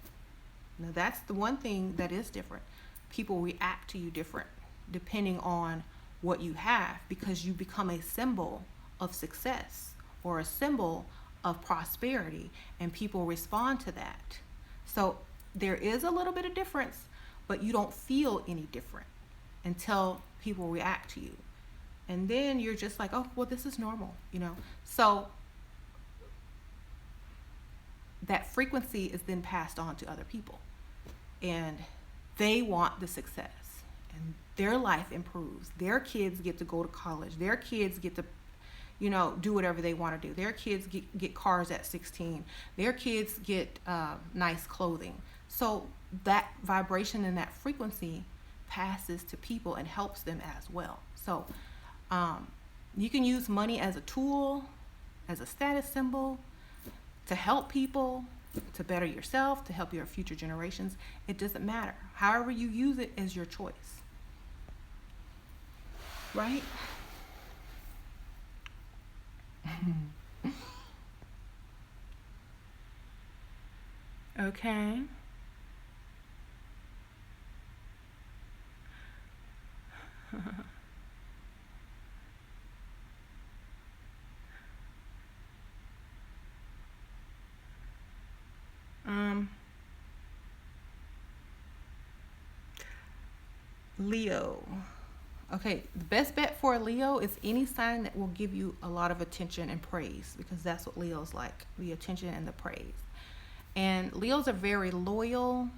Now that's the one thing that is different. People react to you different depending on what you have, because you become a symbol of success or a symbol of prosperity, and people respond to that. So there is a little bit of difference, but you don't feel any different until people react to you. And then you're just like, oh, well, this is normal, So that frequency is then passed on to other people, and they want the success, and their life improves. Their kids get to go to college. Their kids get to, do whatever they want to do. Their kids get cars at 16. Their kids get nice clothing. So that vibration and that frequency passes to people and helps them as well. So you can use money as a tool, as a status symbol, to help people, to better yourself, to help your future generations. It doesn't matter. However you use it is your choice. Right? Okay. Leo. Okay, the best bet for a Leo is any sign that will give you a lot of attention and praise, because that's what Leo's like, the attention and the praise. And Leos are very loyal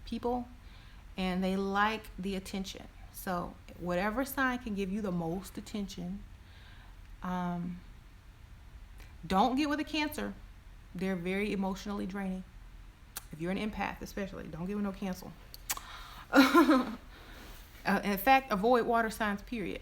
people, and they like the attention. So whatever sign can give you the most attention. Don't get with a Cancer. They're very emotionally draining. If you're an empath especially, don't get with no Cancer. In fact, avoid water signs, period.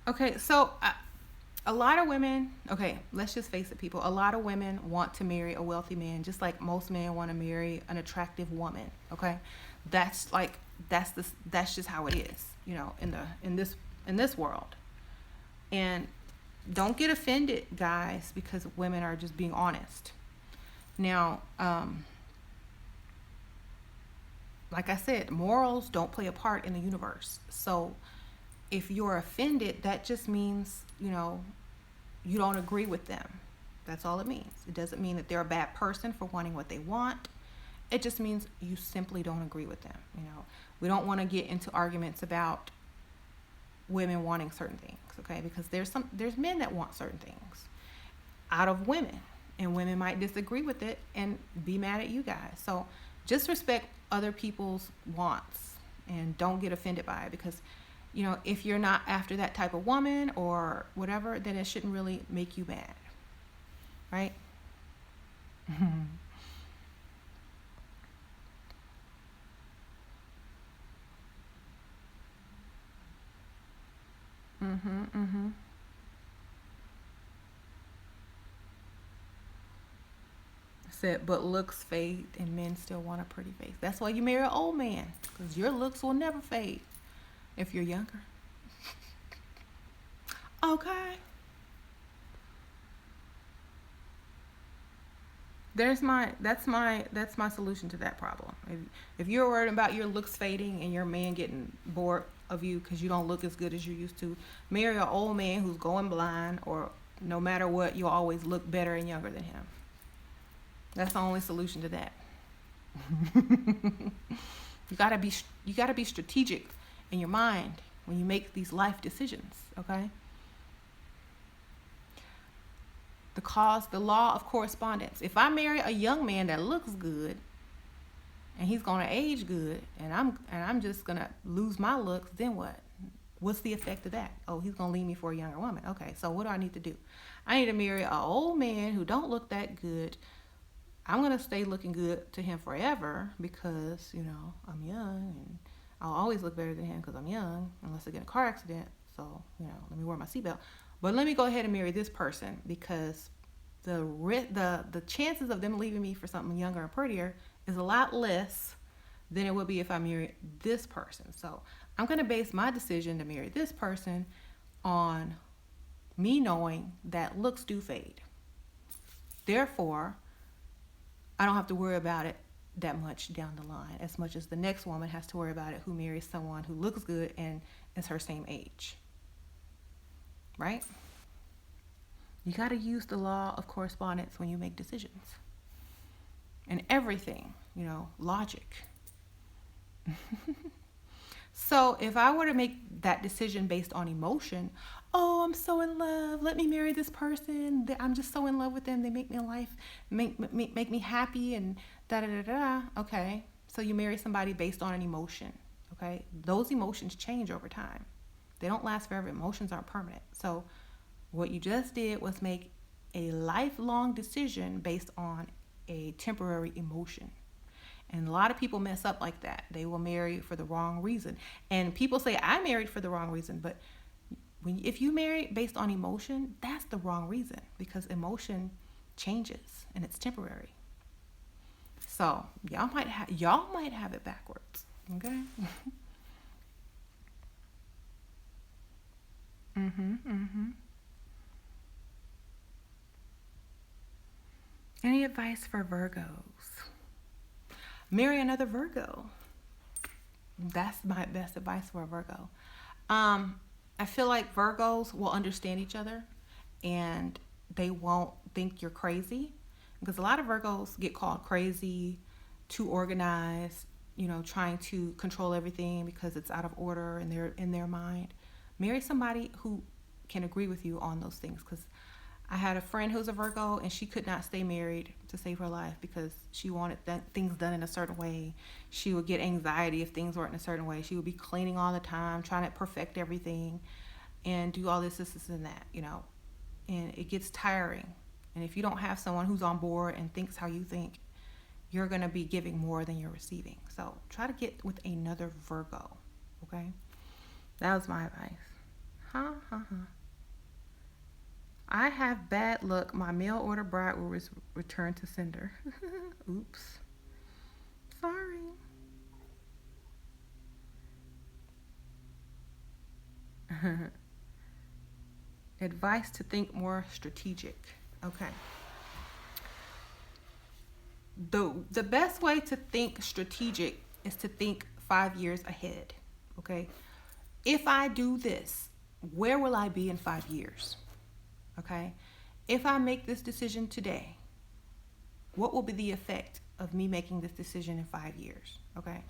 Okay, so a lot of women, okay, let's just face it, people. A lot of women want to marry a wealthy man, just like most men want to marry an attractive woman. Okay, that's like that's just how it is, in this world. And don't get offended, guys, because women are just being honest. Now, like I said, morals don't play a part in the universe. So if you're offended, that just means, you don't agree with them. That's all it means. It doesn't mean that they're a bad person for wanting what they want. It just means you simply don't agree with them. We don't want to get into arguments about women wanting certain things, okay? Because there's men that want certain things out of women, and women might disagree with it and be mad at you guys. So just respect other people's wants and don't get offended by it, because if you're not after that type of woman or whatever, then it shouldn't really make you mad, right? Mhm, mhm. Said, but looks fade and men still want a pretty face. That's why you marry an old man, because your looks will never fade if you're younger. Okay. That's my solution to that problem. If you're worried about your looks fading and your man getting bored of you because you don't look as good as you used to, marry an old man who's going blind, or no matter what, you'll always look better and younger than him. That's the only solution to that. You gotta be strategic in your mind when you make these life decisions. Okay. The law of correspondence. If I marry a young man that looks good and he's gonna age good, and I'm just gonna lose my looks, then what? What's the effect of that? Oh, he's gonna leave me for a younger woman. Okay, so what do I need to do? I need to marry an old man who don't look that good. I'm gonna stay looking good to him forever because I'm young, and I'll always look better than him because I'm young, unless I get in a car accident. So let me wear my seatbelt. But let me go ahead and marry this person, because the chances of them leaving me for something younger and prettier is a lot less than it would be if I married this person. So I'm gonna base my decision to marry this person on me knowing that looks do fade. Therefore, I don't have to worry about it that much down the line, as much as the next woman has to worry about it who marries someone who looks good and is her same age. Right? You got to use the law of correspondence when you make decisions. And everything, logic. So if I were to make that decision based on emotion, oh, I'm so in love, let me marry this person, I'm just so in love with them, they make me life, make me happy, and da da da da. Okay, so you marry somebody based on an emotion. Okay, those emotions change over time. They don't last forever. Emotions aren't permanent. So what you just did was make a lifelong decision based on a temporary emotion. And a lot of people mess up like that. They will marry for the wrong reason. And people say, I married for the wrong reason. But if you marry based on emotion, that's the wrong reason, because emotion changes and it's temporary. So y'all might have it backwards. Okay? Mm-hmm. Any advice for Virgos? Marry another Virgo. That's my best advice for a Virgo. I feel like Virgos will understand each other, and they won't think you're crazy, because a lot of Virgos get called crazy, too organized, trying to control everything because it's out of order in their mind. Marry somebody who can agree with you on those things, because I had a friend who's a Virgo, and she could not stay married to save her life because she wanted things done in a certain way. She would get anxiety if things weren't in a certain way. She would be cleaning all the time, trying to perfect everything and do all this, and that, and it gets tiring. And if you don't have someone who's on board and thinks how you think, you're going to be giving more than you're receiving. So try to get with another Virgo, okay? That was my advice. Ha ha ha. I have bad luck. My mail order bride will return to sender. Oops. Sorry. Advice to think more strategic. Okay. The best way to think strategic is to think 5 years ahead. Okay. If I do this, where will I be in 5 years? Okay. If I make this decision today, what will be the effect of me making this decision in 5 years? Okay.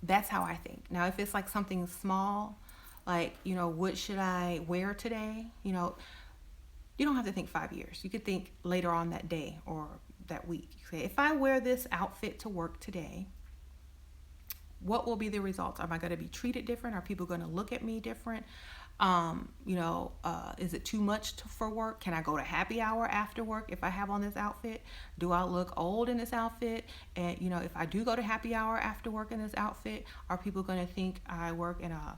That's how I think. Now, if it's like something small, like, what should I wear today? You don't have to think 5 years. You could think later on that day or that week. Say, if I wear this outfit to work today, what will be the results? Am I going to be treated different? Are people going to look at me different? Is it too much for work? Can I go to happy hour after work if I have on this outfit? Do I look old in this outfit? And, if I do go to happy hour after work in this outfit, are people going to think I work in a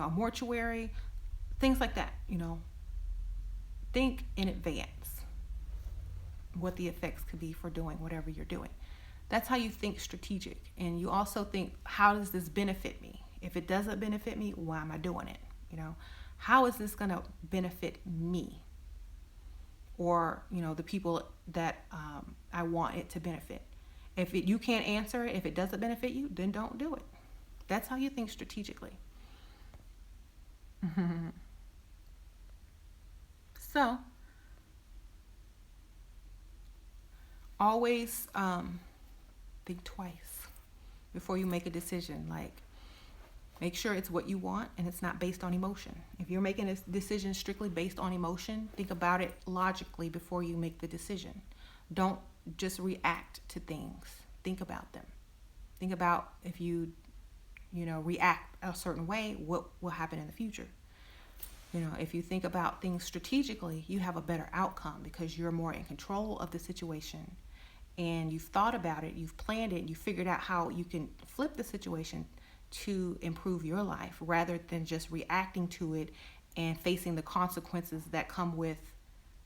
mortuary? Things like that, Think in advance what the effects could be for doing whatever you're doing. That's how you think strategic. And you also think, how does this benefit me? If it doesn't benefit me, why am I doing it? How is this going to benefit me or, the people that I want it to benefit? If you can't answer it, if it doesn't benefit you, then don't do it. That's how you think strategically. So, always think twice before you make a decision. Like, make sure it's what you want and it's not based on emotion. If you're making a decision strictly based on emotion, think about it logically before you make the decision. Don't just react to things. Think about them. Think about if you react a certain way, what will happen in the future. If you think about things strategically, you have a better outcome because you're more in control of the situation and you've thought about it, you've planned it, you figured out how you can flip the situation to improve your life rather than just reacting to it and facing the consequences that come with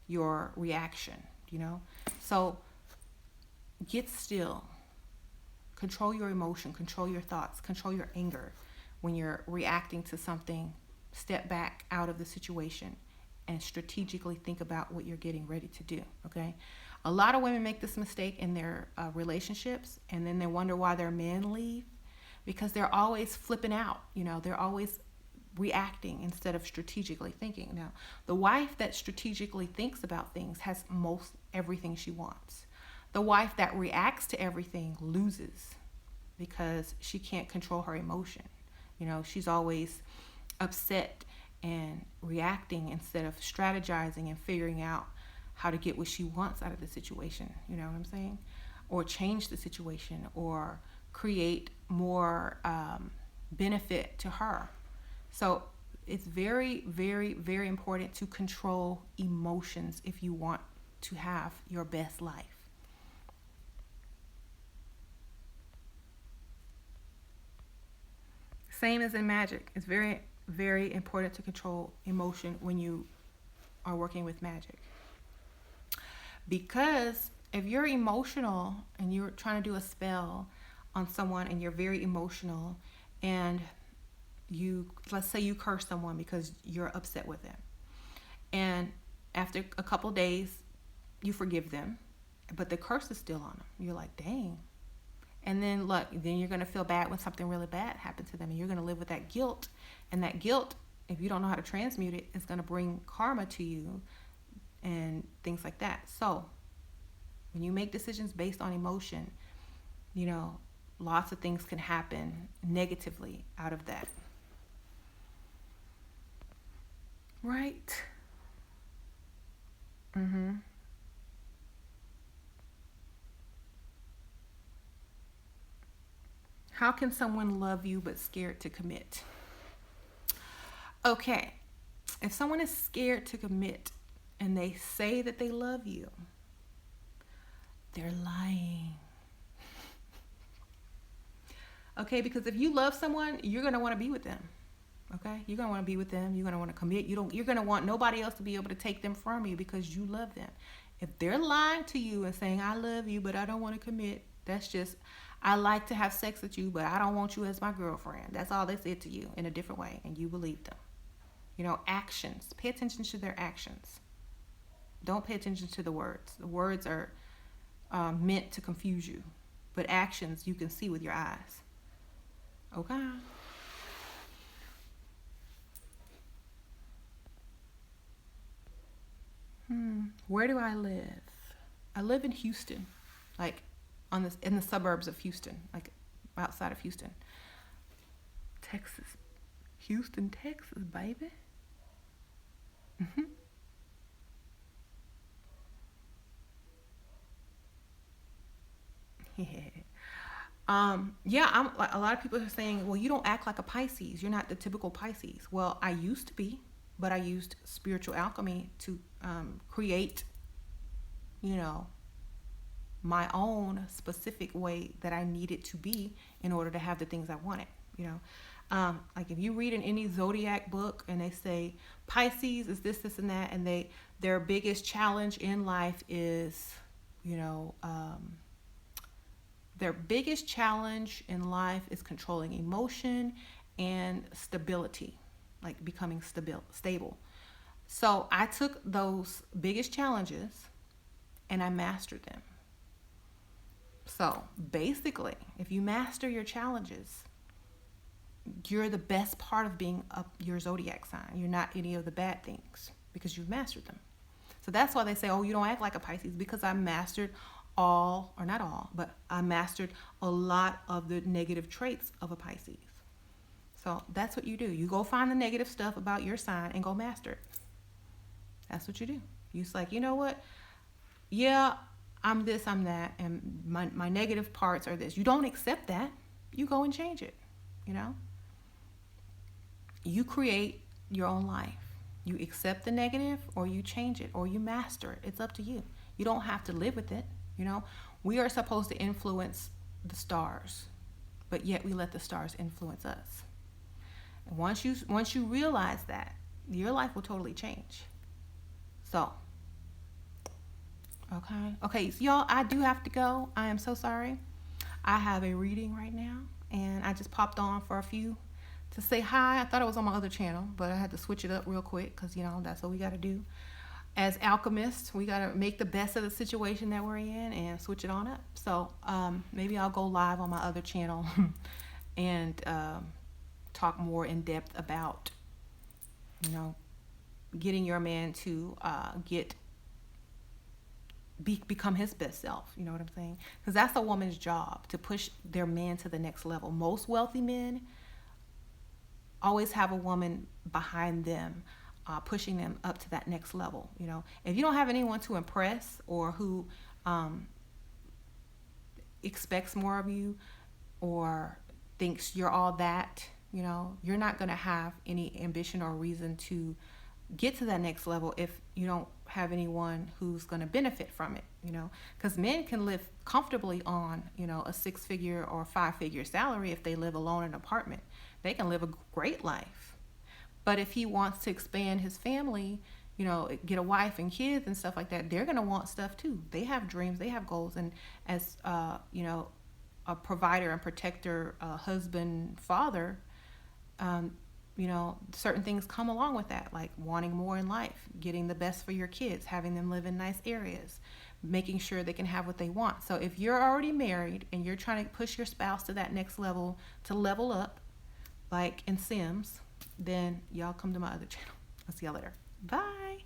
your reaction, So get still. Control your emotion, control your thoughts, control your anger. When you're reacting to something, step back out of the situation and strategically think about what you're getting ready to do, okay? A lot of women make this mistake in their relationships, and then they wonder why their men leave because they're always flipping out, they're always reacting instead of strategically thinking. Now, the wife that strategically thinks about things has most everything she wants. The wife that reacts to everything loses because she can't control her emotion. She's always upset and reacting instead of strategizing and figuring out how to get what she wants out of the situation. You know what I'm saying? Or change the situation or create more benefit to her. So it's very, very, very important to control emotions if you want to have your best life. Same as in magic. It's very, very important to control emotion when you are working with magic. Because if you're emotional and you're trying to do a spell on someone and you're very emotional and let's say you curse someone because you're upset with them. And after a couple of days, you forgive them, but the curse is still on them. You're like, dang. And then then you're going to feel bad when something really bad happens to them. And you're going to live with that guilt. And that guilt, if you don't know how to transmute it, is going to bring karma to you and things like that. So when you make decisions based on emotion, lots of things can happen negatively out of that. Right? Mm-hmm. How can someone love you but scared to commit? Okay, if someone is scared to commit and they say that they love you, they're lying. Okay, because if you love someone, you're going to want to be with them. Okay, you're gonna want to be with them. You're gonna want to commit. You're gonna want nobody else to be able to take them from you because you love them. If they're lying to you and saying I love you but I don't want to commit, that's just I like to have sex with you but I don't want you as my girlfriend. That's all they said to you in a different way, and you believe them. Actions. Pay attention to their actions. Don't pay attention to the words. The words are meant to confuse you, but actions you can see with your eyes. Okay. Where do I live? I live in Houston, like in the suburbs of Houston, like outside of Houston, Texas. Houston, Texas, baby. Yeah. Yeah, I'm like a lot of people are saying, well, you don't act like a Pisces. You're not the typical Pisces. Well, I used to be, but I used spiritual alchemy to create, you know, my own specific way that I needed to be in order to have the things I wanted. Like if you read in any zodiac book and they say Pisces is this, and that, and their biggest challenge in life is, you know, their biggest challenge in life is controlling emotion and stability, like becoming stable. So I took those biggest challenges and I mastered them. So basically, if you master your challenges, you're the best part of being your zodiac sign. You're not any of the bad things because you've mastered them. So that's why they say, oh, you don't act like a Pisces, because I mastered all, or not all, but I mastered a lot of the negative traits of a Pisces. So that's what you do. You go find the negative stuff about your sign and go master it. That's what you do. You're like, you know what? Yeah, I'm this, I'm that, and my negative parts are this. You don't accept that. You go and change it, you know? You create your own life. You accept the negative or you change it or you master it. It's up to you. You don't have to live with it, you know? We are supposed to influence the stars, but yet we let the stars influence us. And once you realize that, your life will totally change. So, okay, so y'all, I do have to go. I am so sorry. I have a reading right now, and I just popped on for a few to say hi. I thought it was on my other channel, but I had to switch it up real quick because, you know, that's what we got to do. As alchemists, we got to make the best of the situation that we're in and switch it on up. So maybe I'll go live on my other channel and talk more in depth about, you know, getting your man to become his best self. You know what I'm saying? Because that's a woman's job, to push their man to the next level. Most wealthy men always have a woman behind them, pushing them up to that next level. You know, if you don't have anyone to impress or who expects more of you or thinks you're all that, you know, you're not going to have any ambition or reason to get to that next level if you don't have anyone who's going to benefit from it, you know, because men can live comfortably on, you know, a 6-figure or 5-figure salary. If they live alone in an apartment, they can live a great life. But if he wants to expand his family, you know, get a wife and kids and stuff like that, they're going to want stuff too. They have dreams, they have goals. And as, you know, a provider and protector, husband, father, you know, certain things come along with that, like wanting more in life, getting the best for your kids, having them live in nice areas, making sure they can have what they want. So if you're already married and you're trying to push your spouse to that next level, to level up, like in Sims, then y'all come to my other channel. I'll see y'all later. Bye.